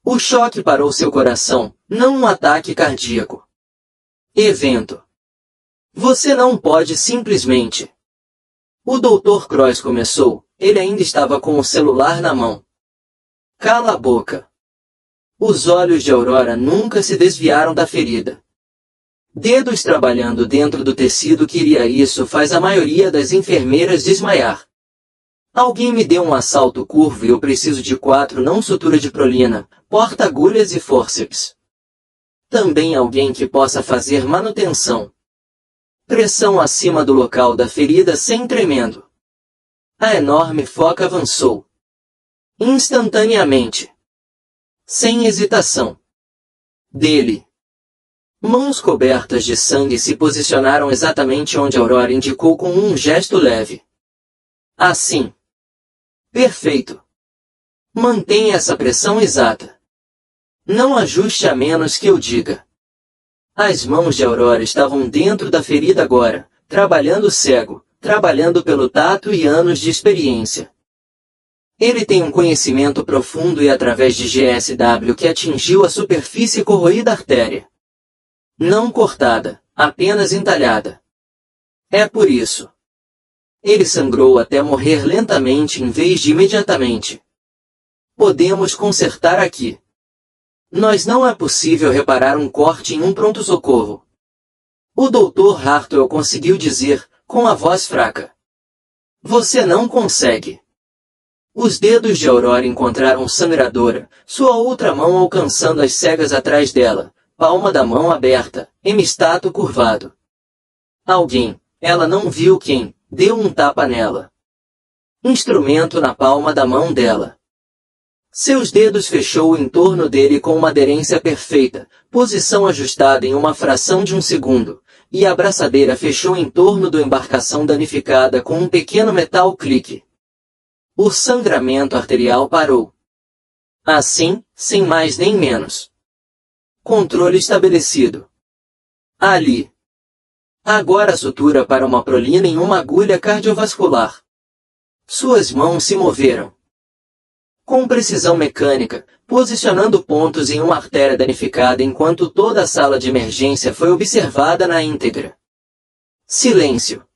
O choque parou seu coração, não um ataque cardíaco. Evento. Você não pode simplesmente. O Dr. Cross começou, ele ainda estava com o celular na mão. Cala a boca. Os olhos de Aurora nunca se desviaram da ferida. Dedos trabalhando dentro do tecido que iria isso faz a maioria das enfermeiras desmaiar. Alguém me deu um assalto curvo e eu preciso de 4 não sutura de prolina, porta-agulhas e fórceps. Também alguém que possa fazer manutenção. Pressão acima do local da ferida sem tremendo. A enorme foca avançou. Instantaneamente. Sem hesitação. Dele. Mãos cobertas de sangue se posicionaram exatamente onde Aurora indicou com um gesto leve. Assim. Perfeito. Mantenha essa pressão exata. Não ajuste a menos que eu diga. As mãos de Aurora estavam dentro da ferida agora, trabalhando cego, trabalhando pelo tato e anos de experiência. Ele tem um conhecimento profundo e através de GSW que atingiu a superfície corroída artéria. Não cortada, apenas entalhada. É por isso. Ele sangrou até morrer lentamente em vez de imediatamente. Podemos consertar aqui. Nós não é possível reparar um corte em um pronto-socorro. O Dr. Hartwell conseguiu dizer, com a voz fraca. Você não consegue. Os dedos de Aurora encontraram sangradora, sua outra mão alcançando as cegas atrás dela, palma da mão aberta, hemistato curvado. Alguém, ela não viu quem, deu um tapa nela. Instrumento na palma da mão dela. Seus dedos fechou em torno dele com uma aderência perfeita, posição ajustada em uma fração de um segundo, e a abraçadeira fechou em torno da embarcação danificada com um pequeno metal clique. O sangramento arterial parou. Assim, sem mais nem menos. Controle estabelecido. Ali. Agora a sutura para uma prolina em uma agulha cardiovascular. Suas mãos se moveram. Com precisão mecânica, posicionando pontos em uma artéria danificada enquanto toda a sala de emergência foi observada na íntegra. Silêncio.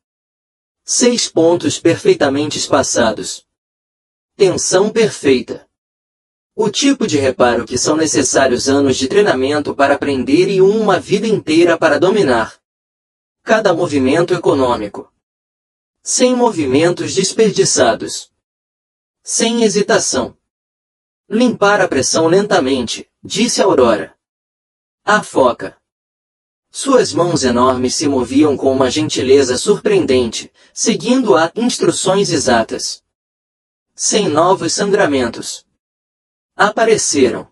6 pontos perfeitamente espaçados. Tensão perfeita. O tipo de reparo que são necessários anos de treinamento para aprender e uma vida inteira para dominar. Cada movimento econômico. Sem movimentos desperdiçados. Sem hesitação. Limpar a pressão lentamente, disse Aurora. A foca. Suas mãos enormes se moviam com uma gentileza surpreendente, seguindo a instruções exatas. Sem novos sangramentos. Apareceram.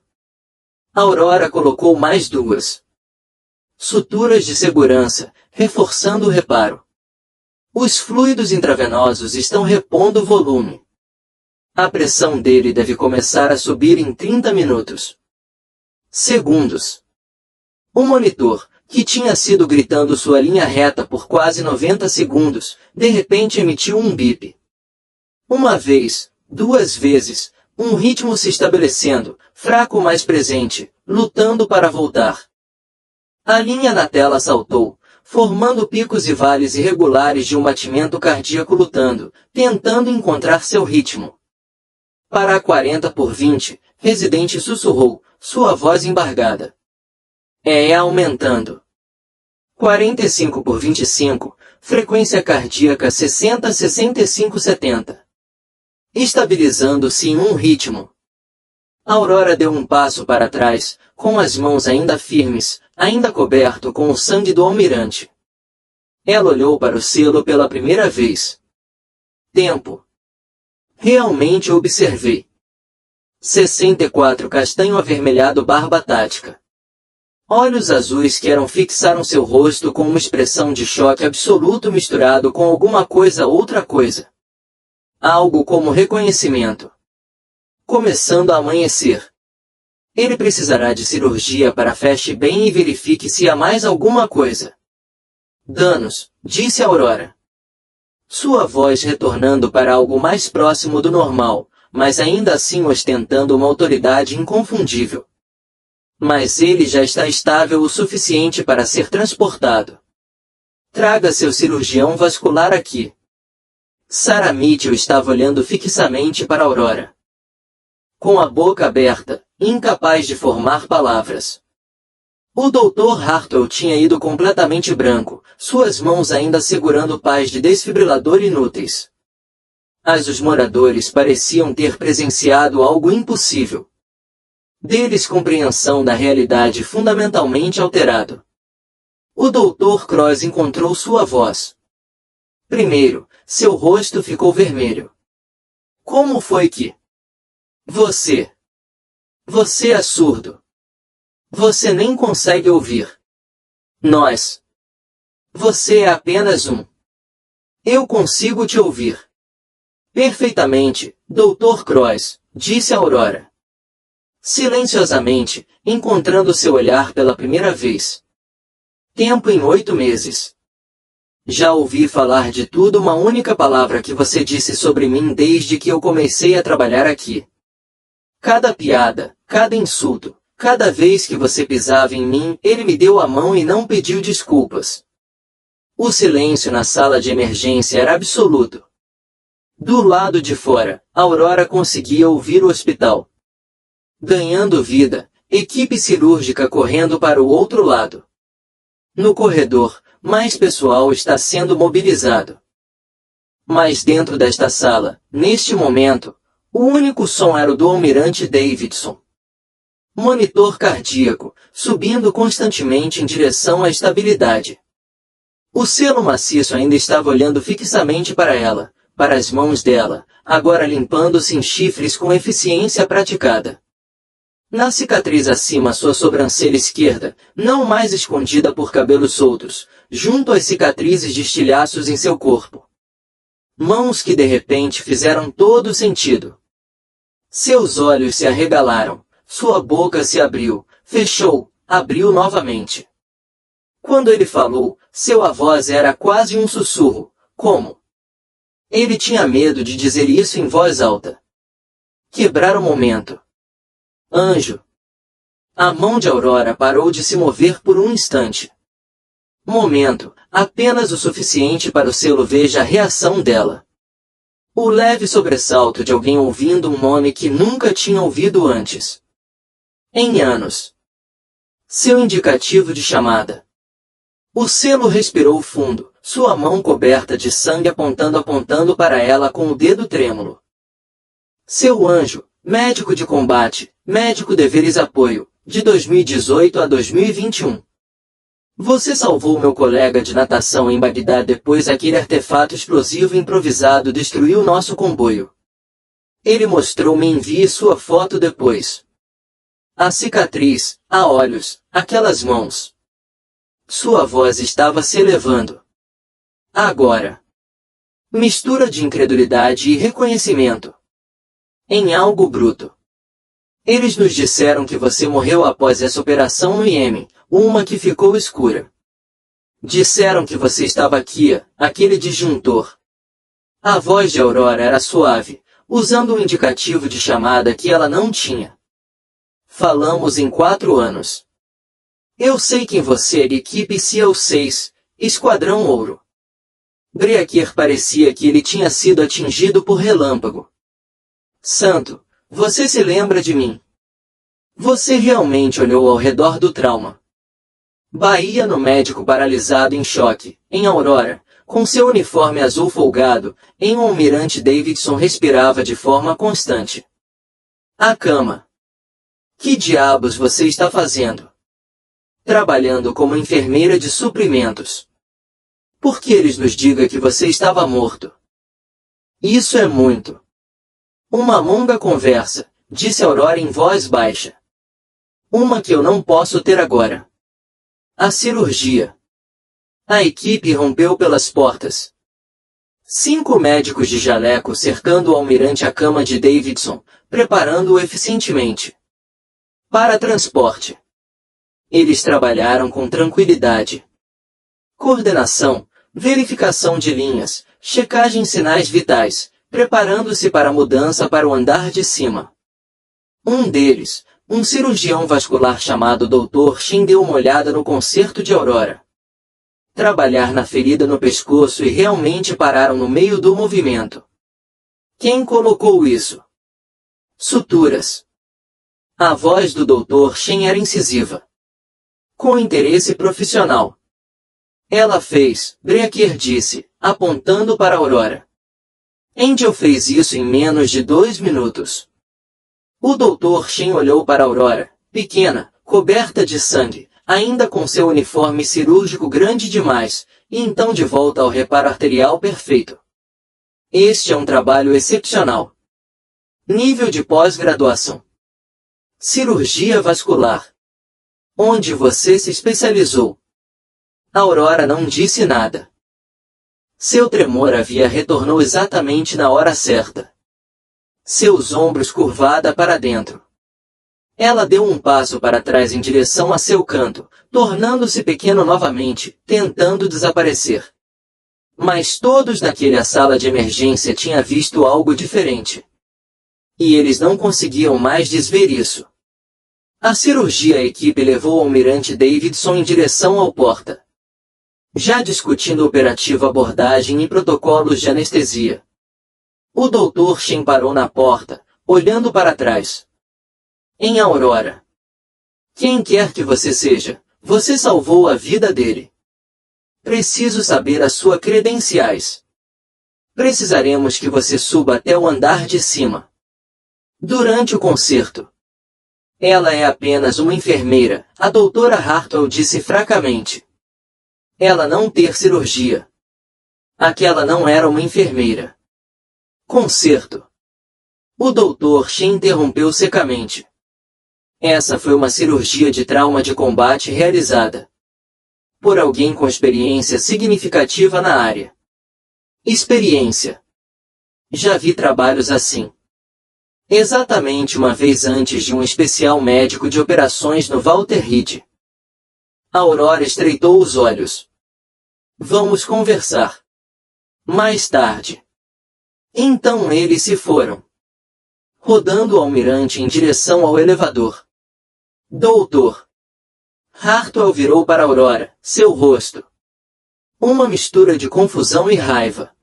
Aurora colocou mais 2 suturas de segurança, reforçando o reparo. Os fluidos intravenosos estão repondo o volume. A pressão dele deve começar a subir em 30 minutos. Segundos. O monitor, que tinha sido gritando sua linha reta por quase 90 segundos, de repente emitiu um bip. Uma vez, 2 vezes, um ritmo se estabelecendo, fraco mais presente, lutando para voltar. A linha na tela saltou, formando picos e vales irregulares de um batimento cardíaco lutando, tentando encontrar seu ritmo. Para 40 por 20, Residente sussurrou, sua voz embargada. É aumentando. 45 por 25, frequência cardíaca 60, 65, 70. Estabilizando-se em um ritmo. Aurora deu um passo para trás, com as mãos ainda firmes, ainda coberto com o sangue do almirante. Ela olhou para o selo pela primeira vez. Tempo. Realmente observei. 64 castanho avermelhado barba tática. Olhos azuis que eram fixaram seu rosto com uma expressão de choque absoluto misturado com alguma coisa outra coisa. Algo como reconhecimento. Começando a amanhecer. Ele precisará de cirurgia para feche bem e verifique se há mais alguma coisa. Danos, disse Aurora. Sua voz retornando para algo mais próximo do normal, mas ainda assim ostentando uma autoridade inconfundível. Mas ele já está estável o suficiente para ser transportado. Traga seu cirurgião vascular aqui. Sarah Mitchell estava olhando fixamente para Aurora. Com a boca aberta, incapaz de formar palavras. O Dr. Hartwell tinha ido completamente branco, suas mãos ainda segurando pás de desfibrilador inúteis. Mas os moradores pareciam ter presenciado algo impossível. Deles compreensão da realidade fundamentalmente alterado. O Dr. Cross encontrou sua voz. Primeiro, seu rosto ficou vermelho. Como foi que... Você é surdo. Você nem consegue ouvir. Nós. Você é apenas um. Eu consigo te ouvir. Perfeitamente, Dr. Cross, disse Aurora. Silenciosamente, encontrando seu olhar pela primeira vez. Tempo em 8 meses. Já ouvi falar de tudo uma única palavra que você disse sobre mim desde que eu comecei a trabalhar aqui. Cada piada, cada insulto, cada vez que você pisava em mim, ele me deu a mão e não pediu desculpas. O silêncio na sala de emergência era absoluto. Do lado de fora, Aurora conseguia ouvir o hospital. Ganhando vida, equipe cirúrgica correndo para o outro lado. No corredor, mais pessoal está sendo mobilizado. Mas dentro desta sala, neste momento, o único som era o do almirante Davidson. Monitor cardíaco, subindo constantemente em direção à estabilidade. O selo maciço ainda estava olhando fixamente para ela, para as mãos dela, agora limpando-se em chifres com eficiência praticada. Na cicatriz acima sua sobrancelha esquerda, não mais escondida por cabelos soltos, junto às cicatrizes de estilhaços em seu corpo. Mãos que de repente fizeram todo sentido. Seus olhos se arregalaram, sua boca se abriu, fechou, abriu novamente. Quando ele falou, sua voz era quase um sussurro, como? Ele tinha medo de dizer isso em voz alta. Quebrar o momento. Anjo. A mão de Aurora parou de se mover por um instante. Momento, apenas o suficiente para o selo veja a reação dela. O leve sobressalto de alguém ouvindo um nome que nunca tinha ouvido antes. Em anos. Seu indicativo de chamada. O selo respirou fundo, sua mão coberta de sangue apontando para ela com o dedo trêmulo. Seu anjo, médico de combate, médico deveres apoio, de 2018 a 2021. Você salvou meu colega de natação em Bagdá depois aquele artefato explosivo improvisado destruiu nosso comboio. Ele mostrou-me envie sua foto depois. A cicatriz, a olhos, aquelas mãos. Sua voz estava se elevando. Agora. Mistura de incredulidade e reconhecimento. Em algo bruto. Eles nos disseram que você morreu após essa operação no Iêmen, uma que ficou escura. Disseram que você estava aqui, aquele disjuntor. A voz de Aurora era suave, usando um indicativo de chamada que ela não tinha. Falamos em 4 anos. Eu sei quem você é, equipe Ciel 6, Esquadrão Ouro. Breaker parecia que ele tinha sido atingido por relâmpago. Santo, você se lembra de mim? Você realmente olhou ao redor do trauma. Bahia no médico paralisado em choque, em Aurora, com seu uniforme azul folgado, em um almirante Davidson respirava de forma constante. A cama. Que diabos você está fazendo? Trabalhando como enfermeira de suprimentos. Por que eles nos digam que você estava morto? Isso é muito. Uma longa conversa, disse Aurora em voz baixa. Uma que eu não posso ter agora. A cirurgia. A equipe rompeu pelas portas. 5 médicos de jaleco cercando o almirante à cama de Davidson, preparando-o eficientemente. Para transporte. Eles trabalharam com tranquilidade. Coordenação, verificação de linhas, checagem sinais vitais, preparando-se para a mudança para o andar de cima. Um deles, um cirurgião vascular chamado Dr. Shin, deu uma olhada no concerto de Aurora. Trabalhar na ferida no pescoço e realmente pararam no meio do movimento. Quem colocou isso? Suturas. A voz do Dr. Shin era incisiva. Com interesse profissional. Ela fez, Breaker disse, apontando para Aurora. Angel fez isso em menos de 2 minutos. O Dr. Shin olhou para Aurora, pequena, coberta de sangue, ainda com seu uniforme cirúrgico grande demais, e então de volta ao reparo arterial perfeito. Este é um trabalho excepcional. Nível de pós-graduação. Cirurgia vascular. Onde você se especializou? Aurora não disse nada. Seu tremor retornou exatamente na hora certa. Seus ombros curvada para dentro. Ela deu um passo para trás em direção a seu canto, tornando-se pequeno novamente, tentando desaparecer. Mas todos naquela sala de emergência tinham visto algo diferente. E eles não conseguiam mais desver isso. A cirurgia equipe levou o almirante Davidson em direção ao porta. Já discutindo operativa abordagem e protocolos de anestesia. O Dr. Shin parou na porta, olhando para trás. Em Aurora. Quem quer que você seja, você salvou a vida dele. Preciso saber as suas credenciais. Precisaremos que você suba até o andar de cima. Durante o concerto. Ela é apenas uma enfermeira, a doutora Hartwell disse fracamente. Ela não ter cirurgia. Aquela não era uma enfermeira. Concerto. O Dr. Shin interrompeu secamente. Essa foi uma cirurgia de trauma de combate realizada por alguém com experiência significativa na área. Experiência. Já vi trabalhos assim. Exatamente uma vez antes de um especial médico de operações no Walter Reed. Aurora estreitou os olhos. Vamos conversar. Mais tarde. Então eles se foram. rodando o almirante em direção ao elevador. Doutor! Hartwell virou para Aurora, seu rosto. Uma mistura de confusão e raiva.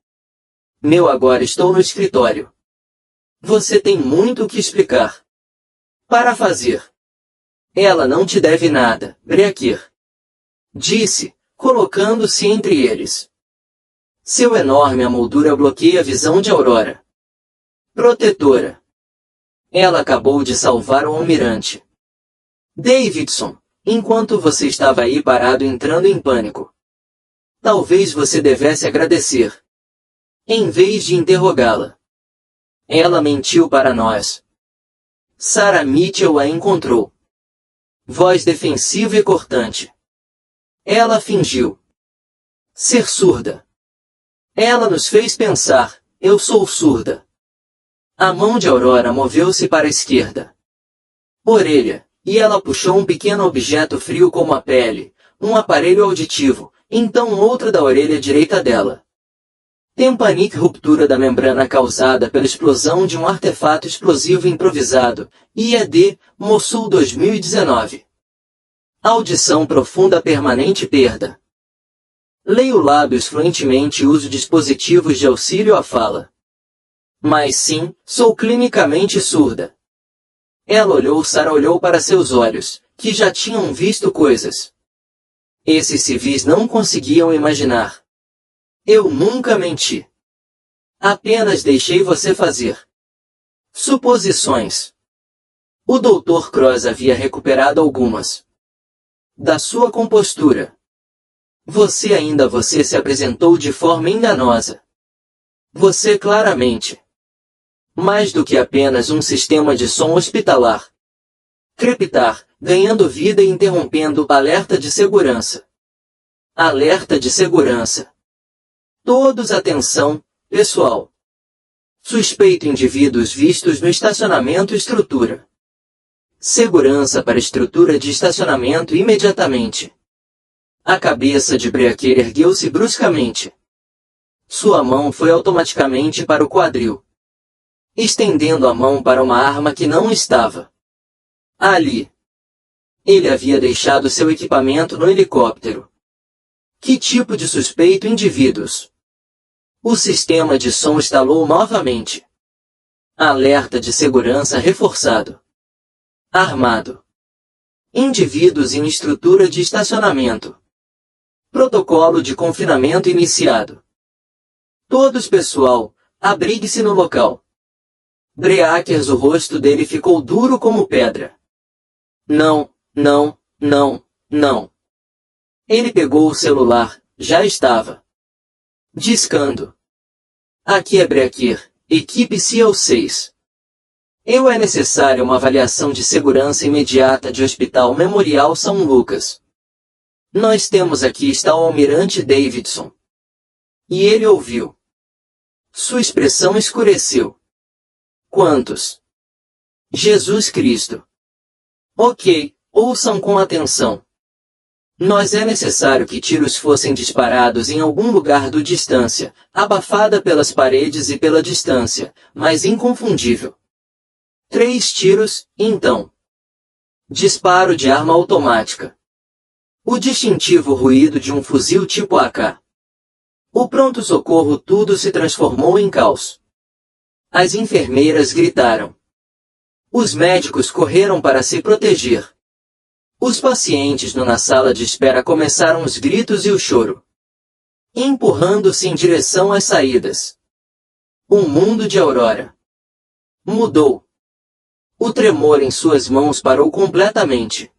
Agora estou no escritório. Você tem muito o que explicar. Para fazer. Ela não te deve nada, Breaker. Disse, colocando-se entre eles. Seu enorme moldura bloqueia a visão de Aurora. Protetora. Ela acabou de salvar o almirante. Davidson, enquanto você estava aí parado entrando em pânico. Talvez você devesse agradecer. Em vez de interrogá-la. Ela mentiu para nós. Sarah Mitchell a encontrou. Voz defensiva e cortante. Ela fingiu ser surda. Ela nos fez pensar, eu sou surda. A mão de Aurora moveu-se para a esquerda. Orelha, e ela puxou um pequeno objeto frio como a pele, um aparelho auditivo, então outra da orelha direita dela. Tempanique, ruptura da membrana causada pela explosão de um artefato explosivo improvisado, IED, Mossul 2019. Audição profunda permanente perda. Leio lábios fluentemente e uso dispositivos de auxílio à fala. Mas sim, sou clinicamente surda. Sarah olhou para seus olhos, que já tinham visto coisas. Esses civis não conseguiam imaginar. Eu nunca menti. Apenas deixei você fazer suposições. O Dr. Cross havia recuperado algumas da sua compostura. Você se apresentou de forma enganosa. Você claramente. Mais do que apenas um sistema de som hospitalar. Crepitar, ganhando vida e interrompendo alerta de segurança. Alerta de segurança. Todos atenção, pessoal. Suspeito indivíduos vistos no estacionamento estrutura. Segurança para estrutura de estacionamento imediatamente. A cabeça de Breaker ergueu-se bruscamente. Sua mão foi automaticamente para o quadril. Estendendo a mão para uma arma que não estava ali. Ele havia deixado seu equipamento no helicóptero. Que tipo de suspeito indivíduos? O sistema de som instalou novamente. Alerta de segurança reforçado. Armado. Indivíduos em estrutura de estacionamento. Protocolo de confinamento iniciado. Todos pessoal, abrigue-se no local. Breakers, o rosto dele ficou duro como pedra. Não. Ele pegou o celular, já estava discando. Aqui é Breaker, equipe CL6. É necessária uma avaliação de segurança imediata de Hospital Memorial São Lucas. Nós temos aqui está o almirante Davidson. E ele ouviu. Sua expressão escureceu. Quantos? Jesus Cristo. Ok, ouçam com atenção. É necessário que tiros fossem disparados em algum lugar do distância, abafada pelas paredes e pela distância, mas inconfundível. 3 tiros, então. Disparo de arma automática. O distintivo ruído de um fuzil tipo AK. O pronto-socorro, tudo se transformou em caos. As enfermeiras gritaram. Os médicos correram para se proteger. Os pacientes na sala de espera começaram os gritos e o choro. Empurrando-se em direção às saídas. O mundo de Aurora mudou. O tremor em suas mãos parou completamente.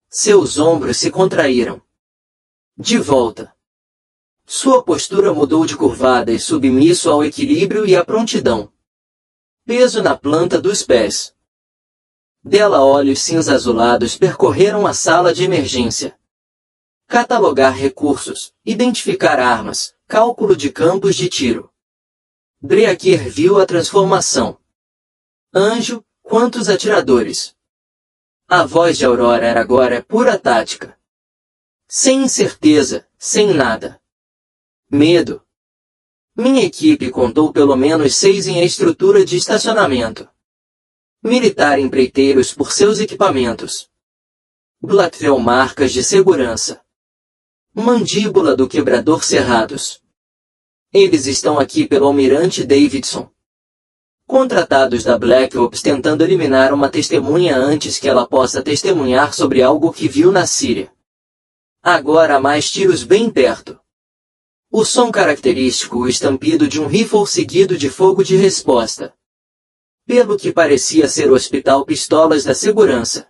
Seus ombros se contraíram. De volta. Sua postura mudou de curvada e submisso ao equilíbrio e à prontidão. Peso na planta dos pés. Dela olhos cinza azulados percorreram a sala de emergência. Catalogar recursos, identificar armas, cálculo de campos de tiro. Breaker viu a transformação. Anjo, quantos atiradores? A voz de Aurora era agora pura tática. Sem incerteza, sem nada. Medo. Minha equipe contou pelo menos 6 em estrutura de estacionamento. Militar empreiteiros por seus equipamentos. Blackwell marcas de segurança. Mandíbula do quebrador cerrados. Eles estão aqui pelo almirante Davidson. Contratados da Black Ops tentando eliminar uma testemunha antes que ela possa testemunhar sobre algo que viu na Síria. Agora há mais tiros bem perto. O som característico, o estampido de um rifle seguido de fogo de resposta. Pelo que parecia ser o Hospital Pistolas da Segurança.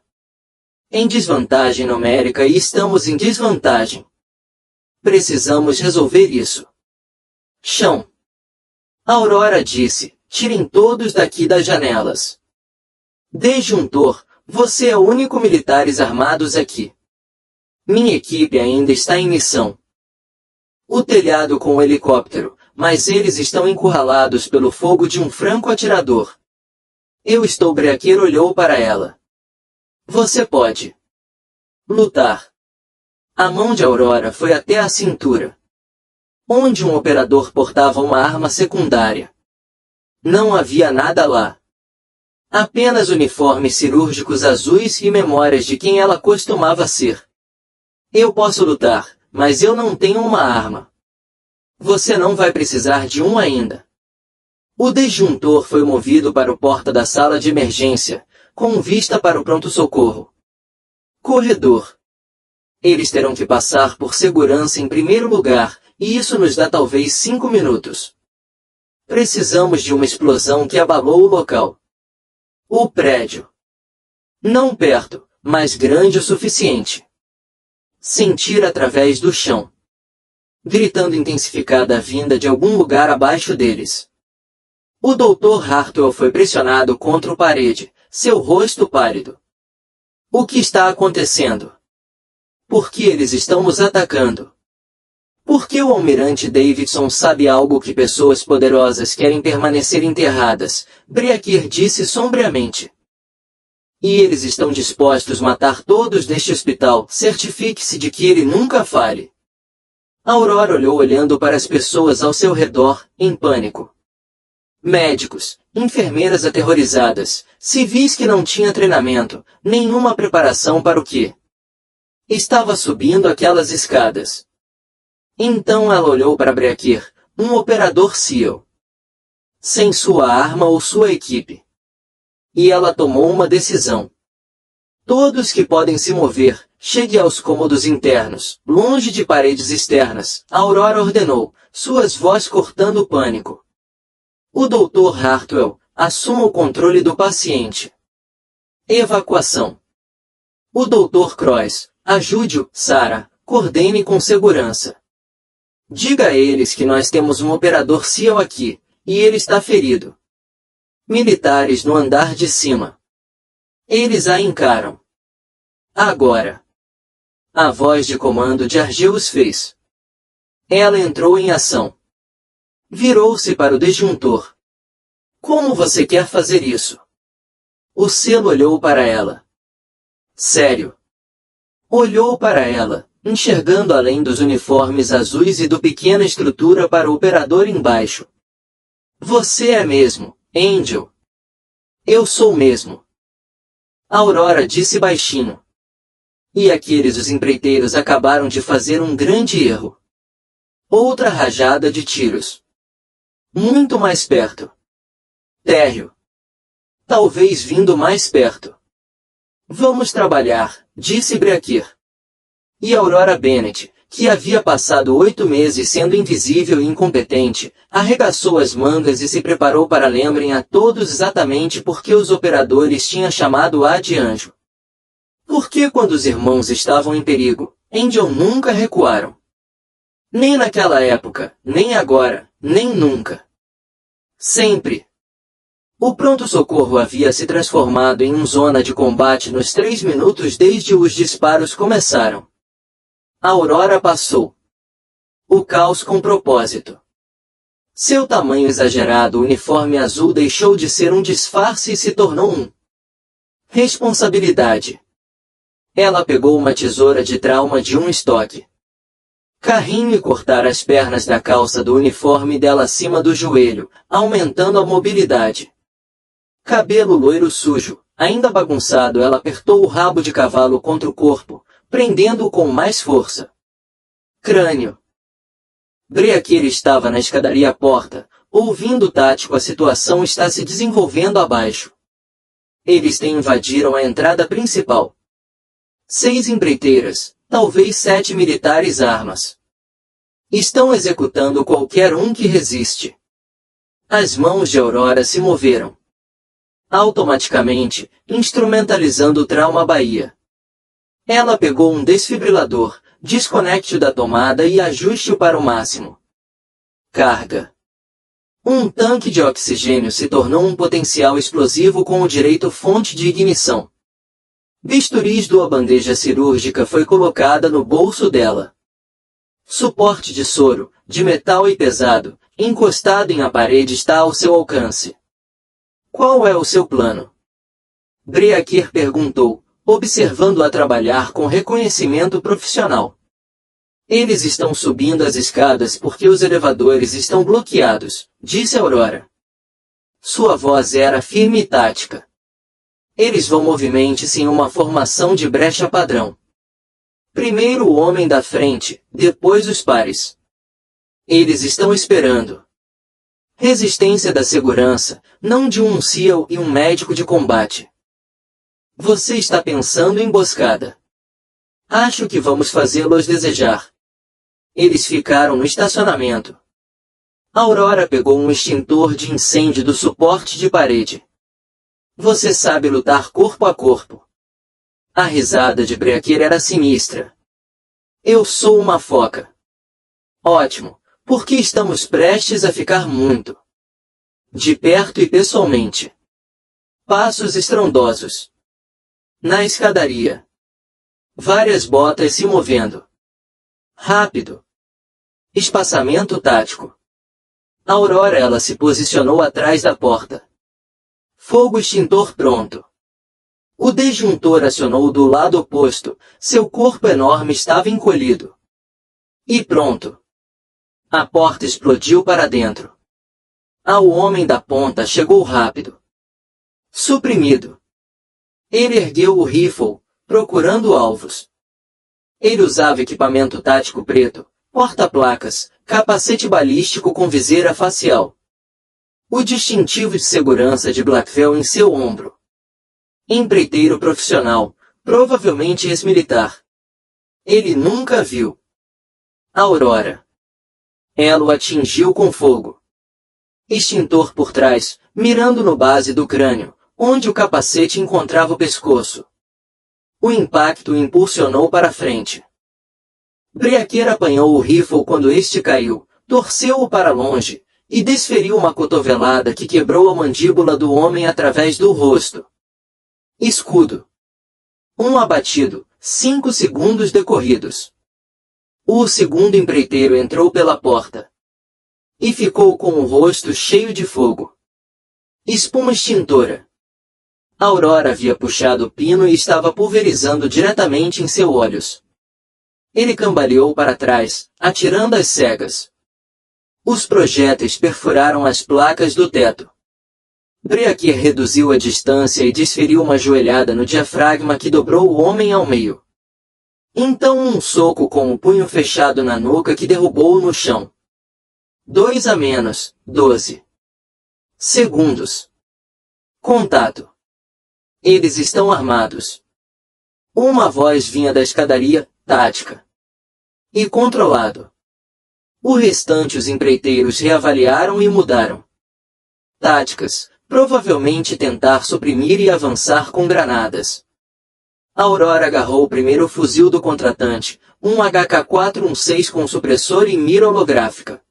Em desvantagem numérica e estamos em desvantagem. Precisamos resolver isso. Chão. Aurora disse, tirem todos daqui das janelas. Desjuntor, você é o único militares armados aqui. Minha equipe ainda está em missão. O telhado com o helicóptero, mas eles estão encurralados pelo fogo de um franco-atirador. Eu estou. Breaker olhou para ela. Você pode lutar. A mão de Aurora foi até a cintura, onde um operador portava uma arma secundária. Não havia nada lá. Apenas uniformes cirúrgicos azuis e memórias de quem ela costumava ser. Eu posso lutar, mas eu não tenho uma arma. Você não vai precisar de um ainda. O disjuntor foi movido para o porta da sala de emergência, com vista para o pronto-socorro. Corredor. Eles terão que passar por segurança em primeiro lugar, e isso nos dá talvez 5 minutos. Precisamos de uma explosão que abalou o local. O prédio. Não perto, mas grande o suficiente. Sentir através do chão. Gritando intensificada a vinda de algum lugar abaixo deles. O Dr. Hartwell foi pressionado contra a parede, seu rosto pálido. O que está acontecendo? Por que eles estão nos atacando? Por que o almirante Davidson sabe algo que pessoas poderosas querem permanecer enterradas? Breaker disse sombriamente. E eles estão dispostos a matar todos neste hospital. Certifique-se de que ele nunca fale. Aurora olhou olhando para as pessoas ao seu redor, em pânico. Médicos, enfermeiras aterrorizadas, civis que não tinham treinamento, nenhuma preparação para o que estava subindo aquelas escadas. Então ela olhou para Breaker, um operador SEAL. Sem sua arma ou sua equipe. E ela tomou uma decisão. Todos que podem se mover, chegue aos cômodos internos, longe de paredes externas, Aurora ordenou, suas vozes cortando o pânico. O Dr. Hartwell, assuma o controle do paciente. Evacuação. O Dr. Croix, ajude-o, Sarah, coordene com segurança. Diga a eles que nós temos um operador SEAL aqui, e ele está ferido. Militares no andar de cima. Eles a encaram. Agora. A voz de comando de Argeus fez. Ela entrou em ação. Virou-se para o disjuntor. Como você quer fazer isso? O selo olhou para ela. Sério. Olhou para ela, enxergando além dos uniformes azuis e do pequena estrutura para o operador embaixo. Você é mesmo, Angel. Eu sou mesmo. Aurora disse baixinho. E aqueles os empreiteiros acabaram de fazer um grande erro. Outra rajada de tiros. Muito mais perto. Térreo. Talvez vindo mais perto. Vamos trabalhar, disse Breaker. E Aurora Bennett, que havia passado 8 meses sendo invisível e incompetente, arregaçou as mangas e se preparou para lembrem a todos exatamente por que os operadores tinham chamado-a de anjo. Porque quando os irmãos estavam em perigo, Angel nunca recuaram. Nem naquela época, nem agora, nem nunca. Sempre. O pronto-socorro havia se transformado em uma zona de combate nos 3 minutos desde os disparos começaram. A Aurora passou. O caos com propósito. Seu tamanho exagerado uniforme azul deixou de ser um disfarce e se tornou um responsabilidade. Ela pegou uma tesoura de trauma de um estoque. Carrinho e cortar as pernas da calça do uniforme dela acima do joelho, aumentando a mobilidade. Cabelo loiro sujo, ainda bagunçado, ela apertou o rabo de cavalo contra o corpo, prendendo-o com mais força. Crânio. Breaker estava na escadaria à porta, ouvindo tático. A situação está se desenvolvendo abaixo. Eles invadiram a entrada principal. 6 empreiteiras, talvez 7 militares armas. Estão executando qualquer um que resiste. As mãos de Aurora se moveram. Automaticamente, instrumentalizando o trauma Bahia. Ela pegou um desfibrilador, desconecte-o da tomada e ajuste-o para o máximo. Carga. Um tanque de oxigênio se tornou um potencial explosivo com o direito fonte de ignição. Bisturis da bandeja cirúrgica foi colocada no bolso dela. Suporte de soro, de metal e pesado, encostado em a parede está ao seu alcance. Qual é o seu plano? Breaker perguntou, observando-a trabalhar com reconhecimento profissional. Eles estão subindo as escadas porque os elevadores estão bloqueados, disse Aurora. Sua voz era firme e tática. Eles vão movimentar-se em uma formação de brecha padrão. Primeiro o homem da frente, depois os pares. Eles estão esperando. Resistência da segurança, não de um SEAL e um médico de combate. Você está pensando em emboscada. Acho que vamos fazê-los desejar. Eles ficaram no estacionamento. Aurora pegou um extintor de incêndio do suporte de parede. Você sabe lutar corpo a corpo. A risada de Breaker era sinistra. Eu sou uma foca. Ótimo, porque estamos prestes a ficar muito. De perto e pessoalmente. Passos estrondosos. Na escadaria. Várias botas se movendo. Rápido. Espaçamento tático. Aurora ela se posicionou atrás da porta. Fogo extintor pronto. O disjuntor acionou do lado oposto, seu corpo enorme estava encolhido. E pronto. A porta explodiu para dentro. O homem da ponta chegou rápido. Suprimido. Ele ergueu o rifle, procurando alvos. Ele usava equipamento tático preto, porta-placas, capacete balístico com viseira facial. O distintivo de segurança de Blackwell em seu ombro. Empreiteiro profissional, provavelmente ex-militar. Ele nunca viu. Aurora. Ela o atingiu com fogo. Extintor por trás, mirando no base do crânio, onde o capacete encontrava o pescoço. O impacto o impulsionou para frente. Breaker apanhou o rifle quando este caiu, torceu-o para longe, e desferiu uma cotovelada que quebrou a mandíbula do homem através do rosto. Escudo. Um abatido, 5 segundos decorridos. O segundo empreiteiro entrou pela porta. E ficou com o rosto cheio de fogo. Espuma extintora. Aurora havia puxado o pino e estava pulverizando diretamente em seus olhos. Ele cambaleou para trás, atirando às cegas. Os projéteis perfuraram as placas do teto. Breaker reduziu a distância e desferiu uma joelhada no diafragma que dobrou o homem ao meio. Então um soco com o punho fechado na nuca que derrubou-o no chão. 2 a menos, 12 segundos. Contato. Eles estão armados. Uma voz vinha da escadaria, tática. E controlado. O restante os empreiteiros reavaliaram e mudaram. Táticas, provavelmente tentar suprimir e avançar com granadas. Aurora agarrou o primeiro fuzil do contratante, um HK-416 com supressor e mira holográfica.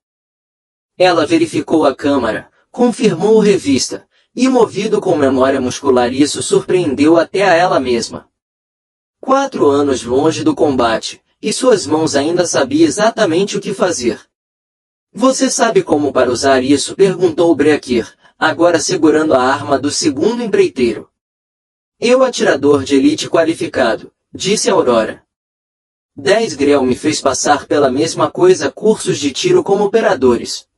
Ela verificou a câmara, confirmou revista, e movido com memória muscular isso surpreendeu até a ela mesma. 4 anos longe do combate, e suas mãos ainda sabiam exatamente o que fazer. Você sabe como para usar isso? Perguntou Breaker, agora segurando a arma do segundo empreiteiro. Eu atirador de elite qualificado, disse Aurora. 10 Grell me fez passar pela mesma coisa cursos de tiro como operadores.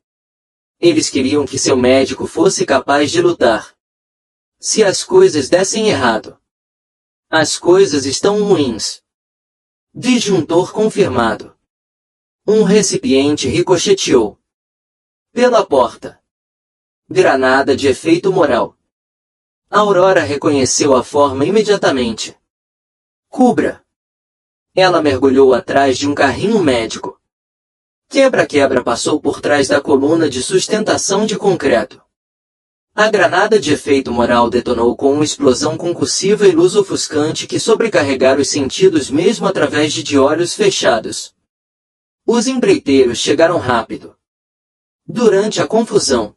Eles queriam que seu médico fosse capaz de lutar. Se as coisas dessem errado. As coisas estão ruins. Disjuntor confirmado. Um recipiente ricocheteou. Pela porta. Granada de efeito moral. Aurora reconheceu a forma imediatamente. Cubra. Ela mergulhou atrás de um carrinho médico. Quebra-quebra passou por trás da coluna de sustentação de concreto. A granada de efeito moral detonou com uma explosão concussiva e luz ofuscante que sobrecarregaram os sentidos mesmo através de olhos fechados. Os empreiteiros chegaram rápido. Durante a confusão,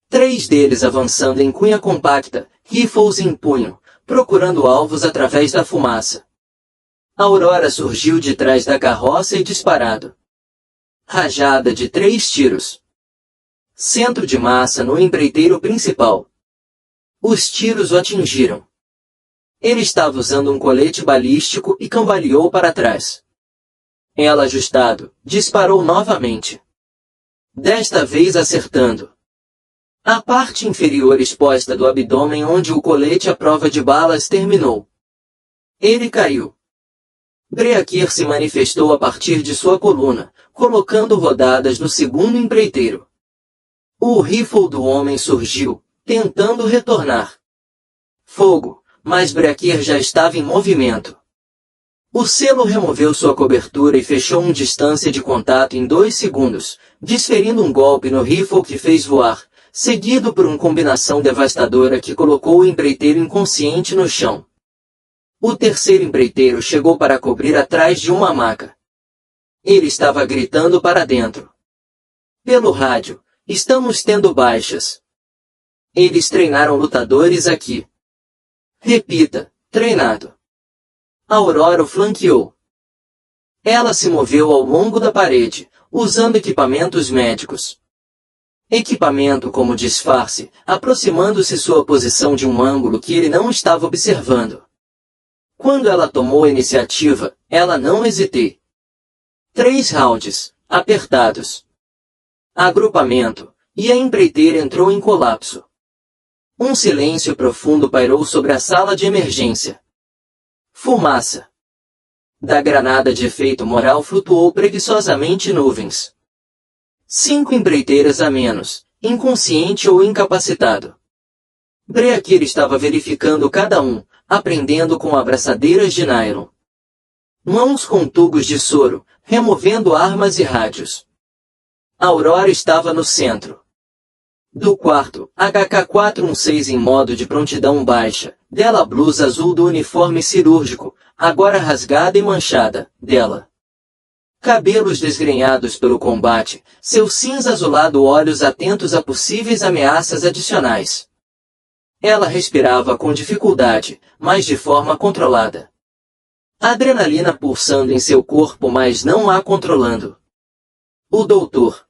3 deles avançando em cunha compacta, rifles em punho, procurando alvos através da fumaça. Aurora surgiu de trás da carroça e disparado. Rajada de 3 tiros. Centro de massa no empreiteiro principal. Os tiros o atingiram. Ele estava usando um colete balístico e cambaleou para trás. Ela, ajustado, disparou novamente. Desta vez acertando a parte inferior exposta do abdômen onde o colete à prova de balas terminou. Ele caiu. Breakir se manifestou a partir de sua coluna, colocando rodadas no segundo empreiteiro. O rifle do homem surgiu, tentando retornar. Fogo, mas Breakir já estava em movimento. O selo removeu sua cobertura e fechou uma distância de contato em 2 segundos, desferindo um golpe no rifle que fez voar, seguido por uma combinação devastadora que colocou o empreiteiro inconsciente no chão. O terceiro empreiteiro chegou para cobrir atrás de uma maca. Ele estava gritando para dentro. Pelo rádio, estamos tendo baixas. Eles treinaram lutadores aqui. Repita, treinado. Aurora o flanqueou. Ela se moveu ao longo da parede, usando equipamentos médicos. Equipamento como disfarce, aproximando-se sua posição de um ângulo que ele não estava observando. Quando ela tomou a iniciativa, ela não hesitei. 3 rounds, apertados. Agrupamento, e a empreiteira entrou em colapso. Um silêncio profundo pairou sobre a sala de emergência. Fumaça da granada de efeito moral flutuou preguiçosamente nuvens. 5 empreiteiras a menos, inconsciente ou incapacitado. Breakir estava verificando cada um, aprendendo com abraçadeiras de nylon. Mãos com tubos de soro, removendo armas e rádios. Aurora estava no centro do quarto, HK-416 em modo de prontidão baixa, dela blusa azul do uniforme cirúrgico, agora rasgada e manchada, dela. Cabelos desgrenhados pelo combate, seu cinza azulado olhos atentos a possíveis ameaças adicionais. Ela respirava com dificuldade, mas de forma controlada. Adrenalina pulsando em seu corpo, mas não a controlando. O doutor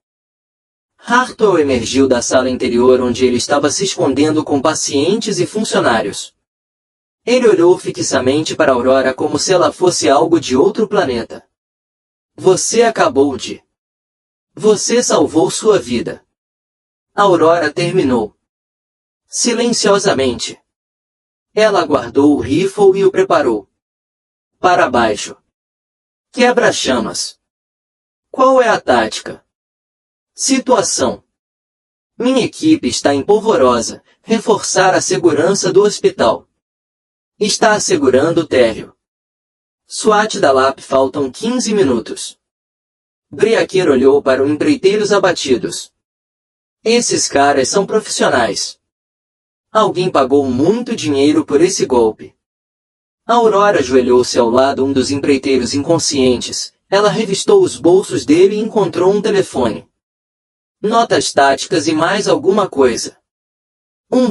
Hartwell emergiu da sala interior onde ele estava se escondendo com pacientes e funcionários. Ele olhou fixamente para Aurora como se ela fosse algo de outro planeta. Você acabou de... Você salvou sua vida. Aurora terminou. Silenciosamente. Ela guardou o rifle e o preparou. Para baixo. Quebra-chamas. Qual é a tática? Situação. Minha equipe está em Polvorosa, reforçar a segurança do hospital. Está assegurando o térreo. SWAT da LAP faltam 15 minutos. Breakir olhou para os empreiteiros abatidos. Esses caras são profissionais. Alguém pagou muito dinheiro por esse golpe. Aurora ajoelhou-se ao lado um dos empreiteiros inconscientes. Ela revistou os bolsos dele e encontrou um telefone. Notas táticas e mais alguma coisa.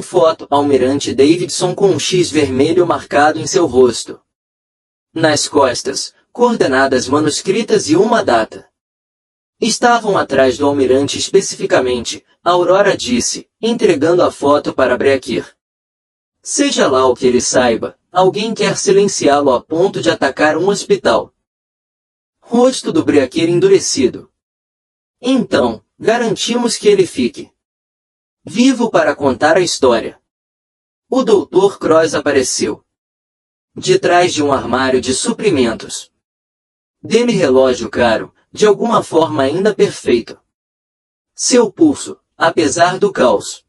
Foto Almirante Davidson com um X vermelho marcado em seu rosto. Nas costas, coordenadas manuscritas e uma data. Estavam atrás do almirante especificamente, Aurora disse, entregando a foto para Breakir. Seja lá o que ele saiba, alguém quer silenciá-lo a ponto de atacar um hospital. Rosto do Breakir endurecido. Então, garantimos que ele fique vivo para contar a história. O Dr. Cross apareceu. De trás de um armário de suprimentos. Dê-me relógio caro, de alguma forma ainda perfeito. Seu pulso, apesar do caos.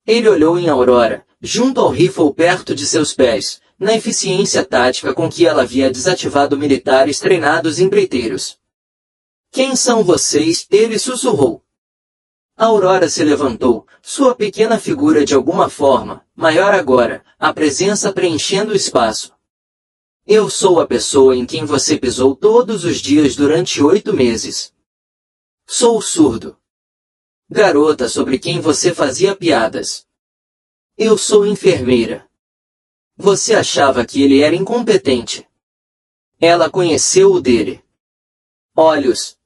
Ele olhou em Aurora, junto ao rifle perto de seus pés, na eficiência tática com que ela havia desativado militares treinados empreiteiros. Quem são vocês? Ele sussurrou. Aurora se levantou, sua pequena figura de alguma forma, maior agora, a presença preenchendo o espaço. Eu sou a pessoa em quem você pisou todos os dias durante 8 meses. Sou surdo. Garota sobre quem você fazia piadas. Eu sou enfermeira. Você achava que ele era incompetente. Ela conheceu o dele. Olhos.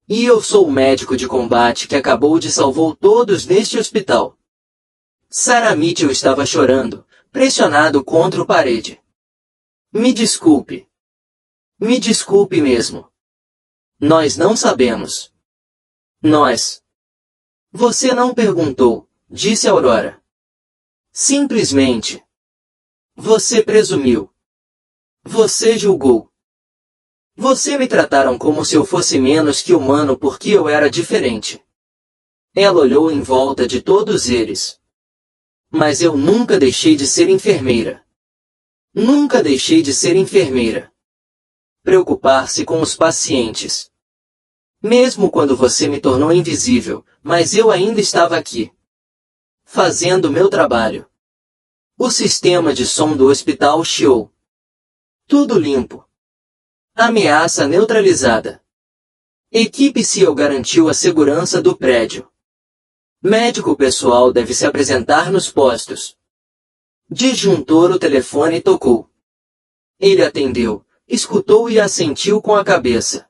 E eu sou o médico de combate que acabou de salvar todos neste hospital. Sarah Mitchell estava chorando, pressionado contra a parede. Me desculpe. Me desculpe mesmo. Nós não sabemos. Nós. Você não perguntou, disse Aurora. Simplesmente. Você presumiu. Você julgou. Você me trataram como se eu fosse menos que humano porque eu era diferente. Ela olhou em volta de todos eles. Mas eu nunca deixei de ser enfermeira. Nunca deixei de ser enfermeira. Preocupar-se com os pacientes. Mesmo quando você me tornou invisível, mas eu ainda estava aqui. Fazendo meu trabalho. O sistema de som do hospital chiou. Tudo limpo. Ameaça neutralizada. Equipe SEAL garantiu a segurança do prédio. Médico pessoal deve se apresentar nos postos. Disjuntor o telefone tocou. Ele atendeu, escutou e assentiu com a cabeça.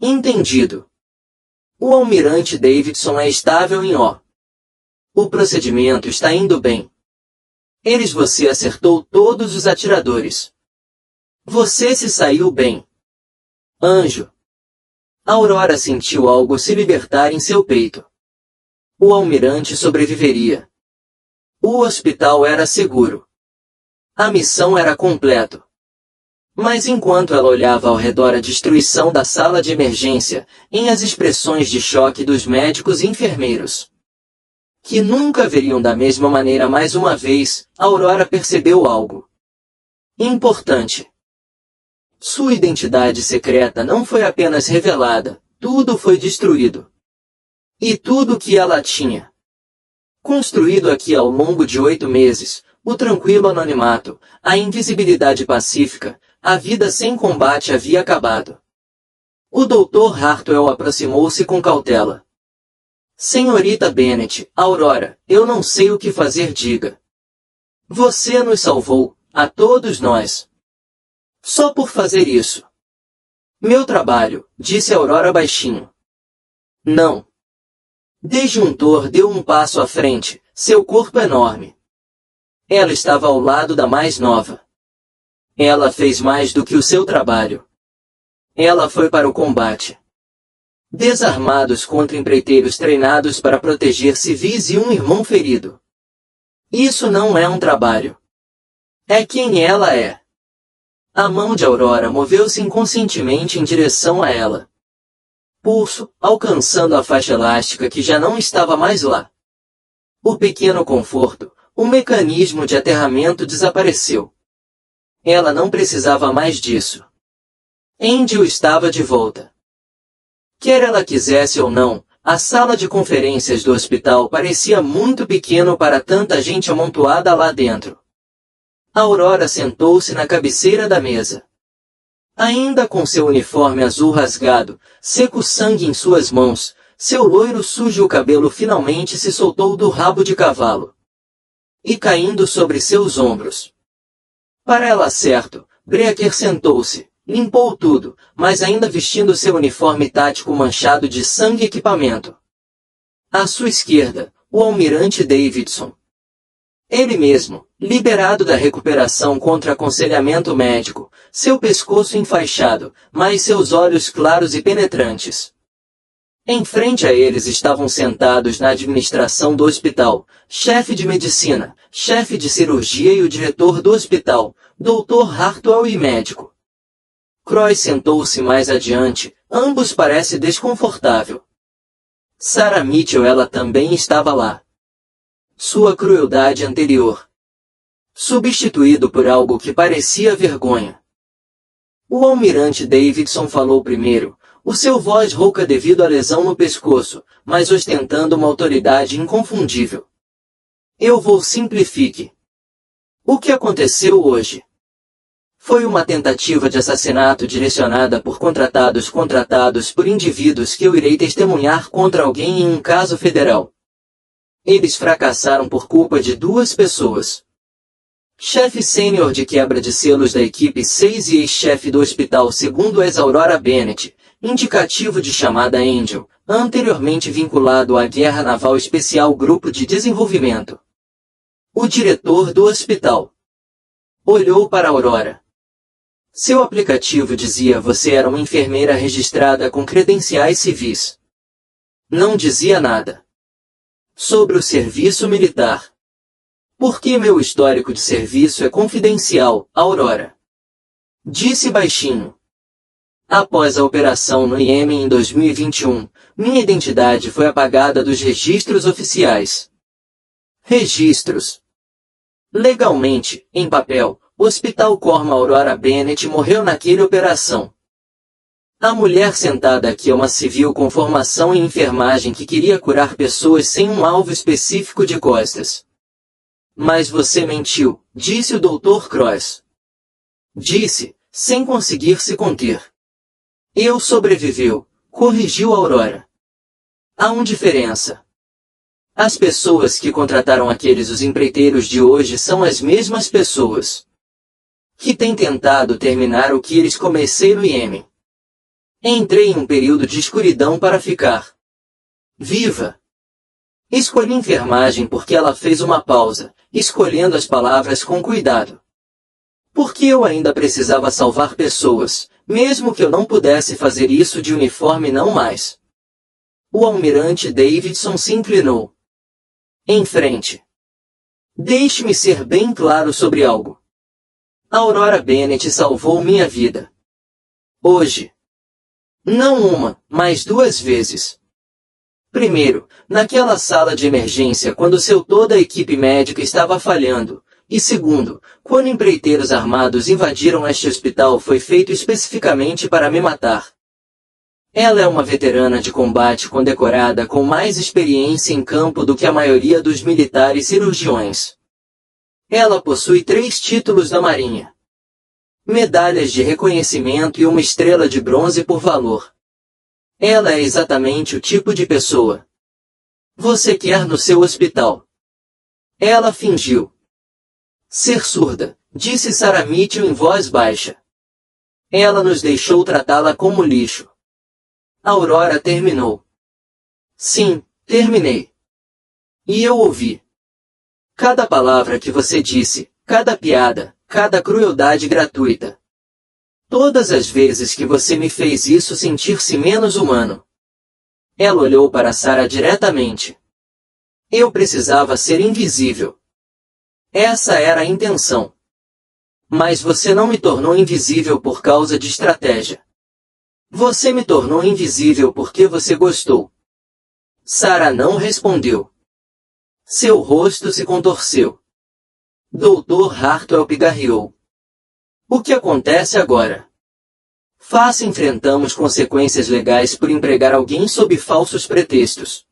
Entendido. O almirante Davidson é estável em O. O procedimento está indo bem. Você acertou todos os atiradores. Você se saiu bem. Anjo. Aurora sentiu algo se libertar em seu peito. O almirante sobreviveria. O hospital era seguro. A missão era completa. Mas enquanto ela olhava ao redor a destruição da sala de emergência, em as expressões de choque dos médicos e enfermeiros, que nunca veriam da mesma maneira mais uma vez, Aurora percebeu algo importante. Sua identidade secreta não foi apenas revelada, tudo foi destruído. E tudo que ela tinha construído aqui ao longo de 8 meses, o tranquilo anonimato, a invisibilidade pacífica, a vida sem combate havia acabado. O Dr. Hartwell aproximou-se com cautela. Senhorita Bennet, Aurora, eu não sei o que fazer, diga. Você nos salvou, a todos nós. Só por fazer isso. Meu trabalho, disse Aurora baixinho. Não. Disjuntor deu um passo à frente, seu corpo enorme. Ela estava ao lado da mais nova. Ela fez mais do que o seu trabalho. Ela foi para o combate. Desarmados contra empreiteiros treinados para proteger civis e um irmão ferido. Isso não é um trabalho. É quem ela é. A mão de Aurora moveu-se inconscientemente em direção a ela. Pulso, alcançando a faixa elástica que já não estava mais lá. O pequeno conforto, o mecanismo de aterramento desapareceu. Ela não precisava mais disso. Andrew estava de volta. Quer ela quisesse ou não, a sala de conferências do hospital parecia muito pequeno para tanta gente amontoada lá dentro. Aurora sentou-se na cabeceira da mesa. Ainda com seu uniforme azul rasgado, seco sangue em suas mãos, seu loiro sujo cabelo finalmente se soltou do rabo de cavalo. E caindo sobre seus ombros. Para ela certo, Breaker sentou-se, limpou tudo, mas ainda vestindo seu uniforme tático manchado de sangue e equipamento. À sua esquerda, o almirante Davidson. Ele mesmo, liberado da recuperação contra aconselhamento médico, seu pescoço enfaixado, mas seus olhos claros e penetrantes. Em frente a eles estavam sentados na administração do hospital, chefe de medicina, chefe de cirurgia e o diretor do hospital, Dr. Hartwell e médico. Croix sentou-se mais adiante, ambos parecem desconfortável. Sarah Mitchell, ela também estava lá. Sua crueldade anterior. Substituído por algo que parecia vergonha. O almirante Davidson falou primeiro, o seu voz rouca devido à lesão no pescoço, mas ostentando uma autoridade inconfundível. Eu vou simplifique. O que aconteceu hoje? Foi uma tentativa de assassinato direcionada por contratados por indivíduos que eu irei testemunhar contra alguém em um caso federal. Eles fracassaram por culpa de 2 pessoas. Chefe sênior de quebra de selos da equipe 6 e ex-chefe do hospital segundo ex-Aurora Bennett, indicativo de chamada Angel, anteriormente vinculado à Guerra Naval Especial Grupo de Desenvolvimento. O diretor do hospital olhou para Aurora. Seu aplicativo dizia você era uma enfermeira registrada com credenciais civis. Não dizia nada sobre o serviço militar. Porque meu histórico de serviço é confidencial, Aurora. Disse baixinho. Após a operação no Iêmen em 2021, minha identidade foi apagada dos registros oficiais. Registros. Legalmente, em papel, o Hospital Corma Aurora Bennett morreu naquela operação. A mulher sentada aqui é uma civil com formação em enfermagem que queria curar pessoas sem um alvo específico de costas. Mas você mentiu, disse o Dr. Croix. Disse, sem conseguir se conter. Eu sobreviveu, corrigiu Aurora. Há uma diferença. As pessoas que contrataram os empreiteiros de hoje são as mesmas pessoas que têm tentado terminar o que eles começaram no Iêmen. Entrei em um período de escuridão para ficar viva. Escolhi enfermagem porque ela fez uma pausa, escolhendo as palavras com cuidado. Porque eu ainda precisava salvar pessoas, mesmo que eu não pudesse fazer isso de uniforme não mais. O almirante Davidson se inclinou. Em frente. Deixe-me ser bem claro sobre algo. Aurora Bennett salvou minha vida. Hoje. Não uma, mas 2 vezes. Primeiro, naquela sala de emergência quando toda a equipe médica estava falhando. E segundo, quando empreiteiros armados invadiram este hospital foi feito especificamente para me matar. Ela é uma veterana de combate condecorada com mais experiência em campo do que a maioria dos militares cirurgiões. Ela possui 3 títulos da Marinha. Medalhas de reconhecimento e uma estrela de bronze por valor. Ela é exatamente o tipo de pessoa você quer no seu hospital. Ela fingiu ser surda, disse Sarah Mitchell em voz baixa. Ela nos deixou tratá-la como lixo. Aurora terminou. Sim, terminei. E eu ouvi cada palavra que você disse, cada piada, cada crueldade gratuita. Todas as vezes que você me fez isso sentir-se menos humano. Ela olhou para Sarah diretamente. Eu precisava ser invisível. Essa era a intenção. Mas você não me tornou invisível por causa de estratégia. Você me tornou invisível porque você gostou. Sarah não respondeu. Seu rosto se contorceu. Dr. Hartwell pigarreou. O que acontece agora? Enfrentamos consequências legais por empregar alguém sob falsos pretextos.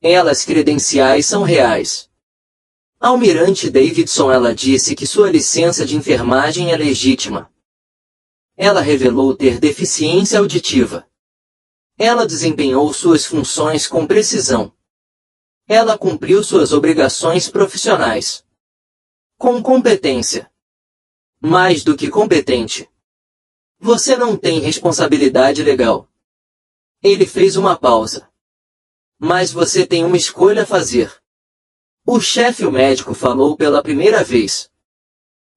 Elas credenciais são reais. Almirante Davidson, ela disse que sua licença de enfermagem é legítima. Ela revelou ter deficiência auditiva. Ela desempenhou suas funções com precisão. Ela cumpriu suas obrigações profissionais com competência. Mais do que competente. Você não tem responsabilidade legal. Ele fez uma pausa. Mas você tem uma escolha a fazer. O chefe médico falou pela primeira vez.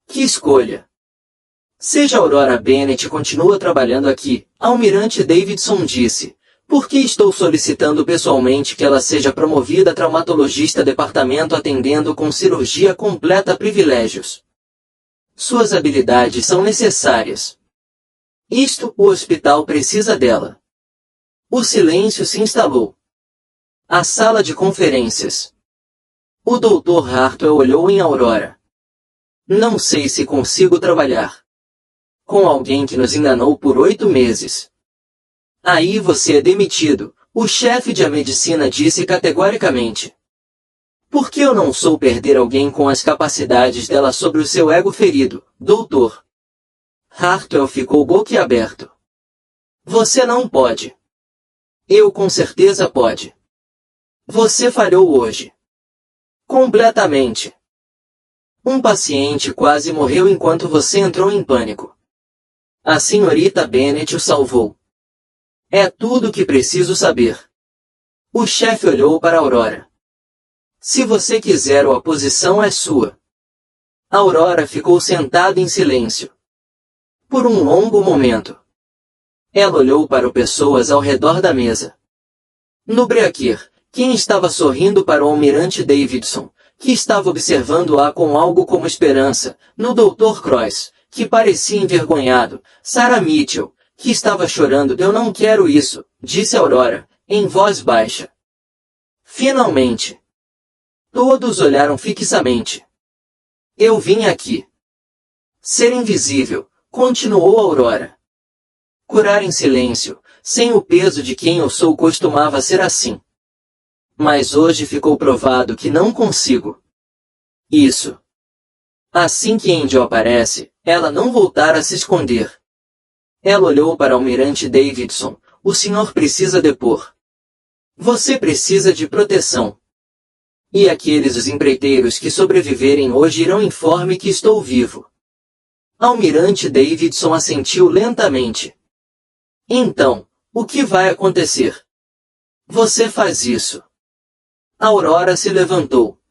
Que escolha? Seja Aurora Bennett continua trabalhando aqui, Almirante Davidson disse, Por que estou solicitando pessoalmente que ela seja promovida a traumatologista departamento atendendo com cirurgia completa privilégios? Suas habilidades são necessárias. O hospital precisa dela. O silêncio se instalou. A sala de conferências. O Dr. Hartwell olhou em Aurora. Não sei se consigo trabalhar com alguém que nos enganou por 8 meses. Aí você é demitido, o chefe de medicina disse categoricamente. Por que eu não sou perder alguém com as capacidades dela sobre o seu ego ferido, doutor? Hartwell ficou boquiaberto. Você não pode. Eu com certeza pode. Você falhou hoje. Completamente. Um paciente quase morreu enquanto você entrou em pânico. A senhorita Bennet o salvou. É tudo o que preciso saber. O chefe olhou para Aurora. Se você quiser, a posição é sua. Aurora ficou sentada em silêncio. Por um longo momento. Ela olhou para as pessoas ao redor da mesa. No breaquer, quem estava sorrindo para o almirante Davidson, que estava observando-a com algo como esperança, no Dr. Croix, que parecia envergonhado, Sarah Mitchell, que estava chorando. Eu não quero isso, disse Aurora, em voz baixa. Finalmente. Todos olharam fixamente. Eu vim aqui. Ser invisível, continuou Aurora. Curar em silêncio, sem o peso de quem eu sou costumava ser assim. Mas hoje ficou provado que não consigo. Isso. Assim que Angel aparece, ela não voltará a se esconder. Ela olhou para o almirante Davidson. O senhor precisa depor. Você precisa de proteção. E aqueles os empreiteiros que sobreviverem hoje irão informe que estou vivo. Almirante Davidson assentiu lentamente. Então, o que vai acontecer? Você faz isso. Aurora se levantou.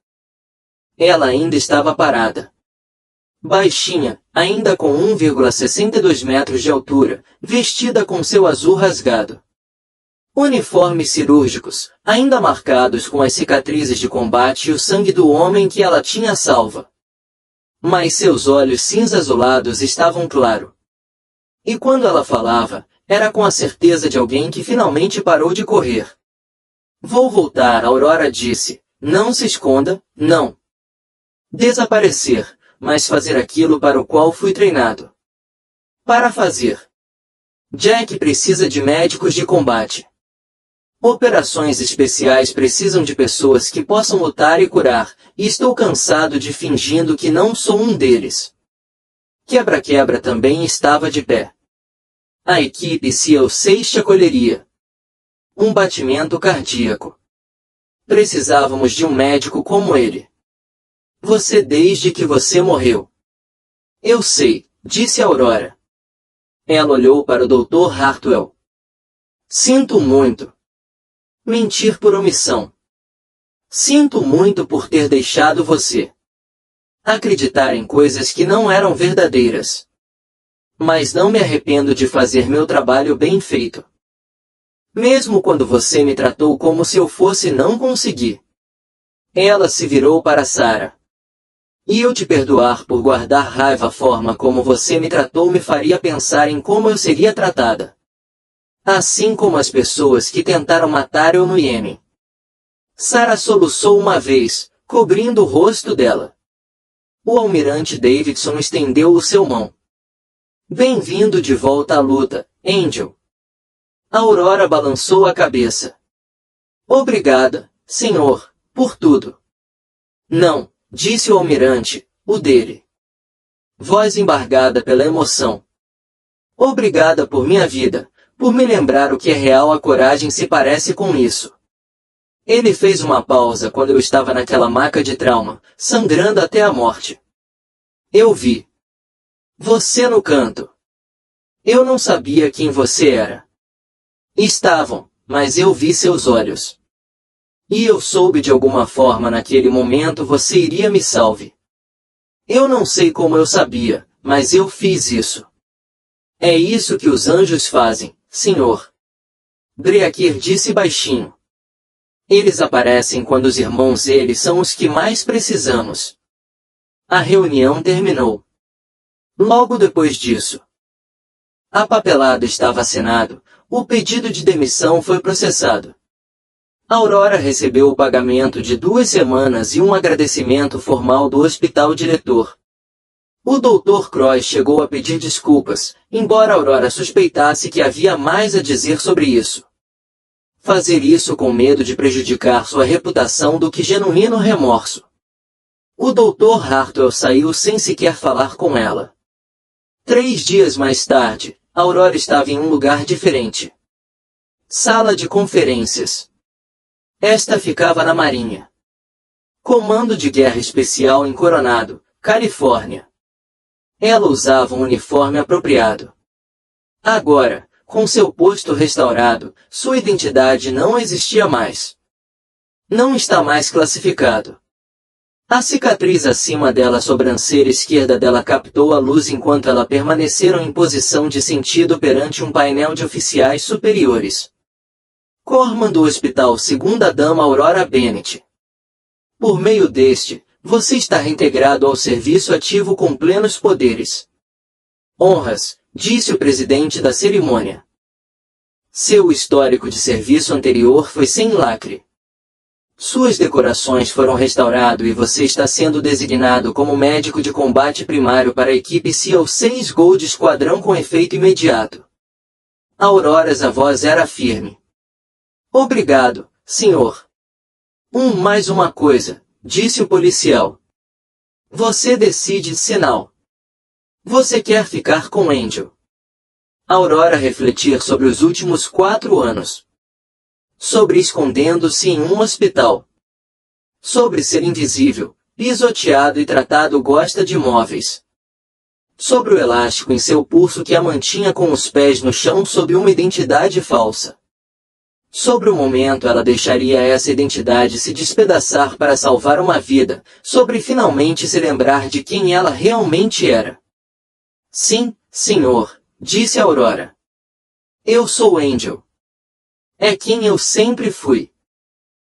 Ela ainda estava parada. Baixinha, ainda com 1,62 metros de altura, vestida com seu azul rasgado. Uniformes cirúrgicos, ainda marcados com as cicatrizes de combate e o sangue do homem que ela tinha salva. Mas seus olhos cinza-azulados estavam claros. E quando ela falava, era com a certeza de alguém que finalmente parou de correr. Vou voltar, Aurora disse. Não se esconda, não. Desaparecer, mas fazer aquilo para o qual fui treinado. Para fazer. Jack precisa de médicos de combate. Operações especiais precisam de pessoas que possam lutar e curar, e estou cansado de fingindo que não sou um deles. Quebra-quebra também estava de pé. A equipe SEAL-6 te acolheria. Um batimento cardíaco. Precisávamos de um médico como ele. Você desde que você morreu. Eu sei, disse Aurora. Ela olhou para o Dr. Hartwell. Sinto muito. Mentir por omissão. Sinto muito por ter deixado você acreditar em coisas que não eram verdadeiras. Mas não me arrependo de fazer meu trabalho bem feito. Mesmo quando você me tratou como se eu fosse não conseguir. Ela se virou para Sarah. E eu te perdoar por guardar raiva. A forma como você me tratou me faria pensar em como eu seria tratada. Assim como as pessoas que tentaram matar eu no Iêmen. Sarah soluçou uma vez, cobrindo o rosto dela. O almirante Davidson estendeu o seu mão. Bem-vindo de volta à luta, Angel. Aurora balançou a cabeça. Obrigada, senhor, por tudo. Não, disse o almirante, o dele. Voz embargada pela emoção. Obrigada por minha vida, por me lembrar o que é real. A coragem se parece com isso. Ele fez uma pausa quando eu estava naquela maca de trauma, sangrando até a morte. Eu vi. Você no canto. Eu não sabia quem você era. Estavam, mas eu vi seus olhos. E eu soube de alguma forma naquele momento você iria me salve. Eu não sei como eu sabia, mas eu fiz isso. É isso que os anjos fazem, senhor. Dreakir disse baixinho. Eles aparecem quando os irmãos eles são os que mais precisamos. A reunião terminou. Logo depois disso, a papelada estava assinado, o pedido de demissão foi processado. Aurora recebeu o pagamento de 2 semanas e um agradecimento formal do hospital diretor. O Dr. Croix chegou a pedir desculpas, embora Aurora suspeitasse que havia mais a dizer sobre isso. Fazer isso com medo de prejudicar sua reputação do que genuíno remorso. O Dr. Hartwell saiu sem sequer falar com ela. 3 dias mais tarde, Aurora estava em um lugar diferente. Sala de conferências. Esta ficava na Marinha. Comando de Guerra Especial em Coronado, Califórnia. Ela usava um uniforme apropriado. Agora, com seu posto restaurado, sua identidade não existia mais. Não está mais classificado. A cicatriz acima da sobrancelha esquerda dela captou a luz enquanto ela permaneceram em posição de sentido perante um painel de oficiais superiores. Corman do Hospital Segunda-Dama Aurora Bennett. Por meio deste, você está reintegrado ao serviço ativo com plenos poderes. Honras, disse o presidente da cerimônia. Seu histórico de serviço anterior foi sem lacre. Suas decorações foram restauradas e você está sendo designado como médico de combate primário para a equipe SEAL 6 Gold Esquadrão com efeito imediato. Aurora's a voz era firme. Obrigado, senhor. Mais uma coisa, disse o policial. Você decide, sinal. Você quer ficar com Angel. Aurora refletir sobre os últimos 4 anos. Sobre escondendo-se em um hospital. Sobre ser invisível, pisoteado e tratado gosta de móveis. Sobre o elástico em seu pulso que a mantinha com os pés no chão sob uma identidade falsa. Sobre o momento ela deixaria essa identidade se despedaçar para salvar uma vida, sobre finalmente se lembrar de quem ela realmente era. Sim, senhor, disse Aurora. Eu sou Angel. É quem eu sempre fui.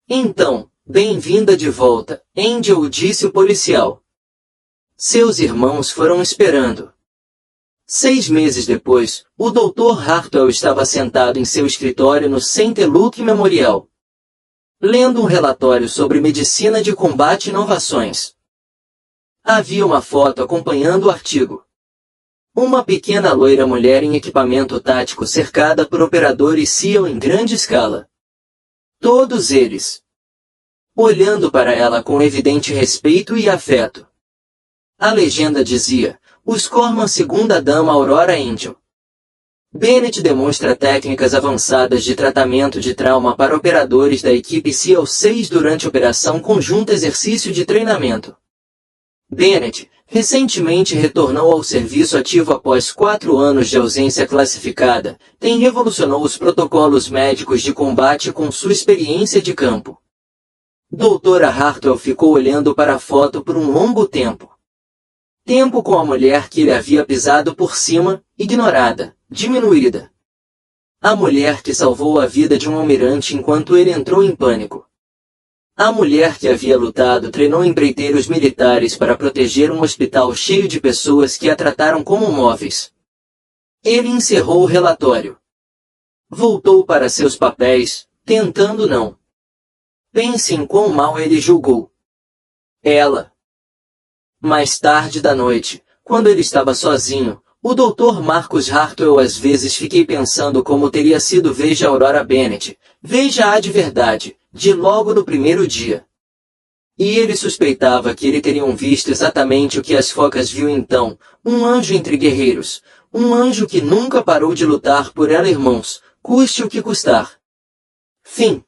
Então, bem-vinda de volta, Angel, disse o policial. Seus irmãos foram esperando. 6 meses depois, o Dr. Hartwell estava sentado em seu escritório no St. Luke Memorial, lendo um relatório sobre medicina de combate e inovações. Havia uma foto acompanhando o artigo. Uma pequena loira mulher em equipamento tático cercada por operadores SEAL em grande escala. Todos eles olhando para ela com evidente respeito e afeto. A legenda dizia: os Corman Segunda-Dama Aurora Angel. Bennett demonstra técnicas avançadas de tratamento de trauma para operadores da equipe SEAL 6 durante Operação Conjunta Exercício de Treinamento. Bennett, recentemente retornou ao serviço ativo após 4 anos de ausência classificada, revolucionou os protocolos médicos de combate com sua experiência de campo. Doutora Hartwell ficou olhando para a foto por um longo tempo. Tempo com a mulher que ele havia pisado por cima, ignorada, diminuída. A mulher que salvou a vida de um almirante enquanto ele entrou em pânico. A mulher que havia lutado treinou empreiteiros militares para proteger um hospital cheio de pessoas que a trataram como móveis. Ele encerrou o relatório. Voltou para seus papéis, tentando não. Pense em quão mal ele julgou ela. Mais tarde da noite, quando ele estava sozinho, o Dr. Marcus Hartwell às vezes fiquei pensando como teria sido veja Aurora Bennett, veja-a de verdade, de logo no primeiro dia. E ele suspeitava que ele teriam visto exatamente o que as focas viu então, um anjo entre guerreiros, um anjo que nunca parou de lutar por ela irmãos, custe o que custar. Fim.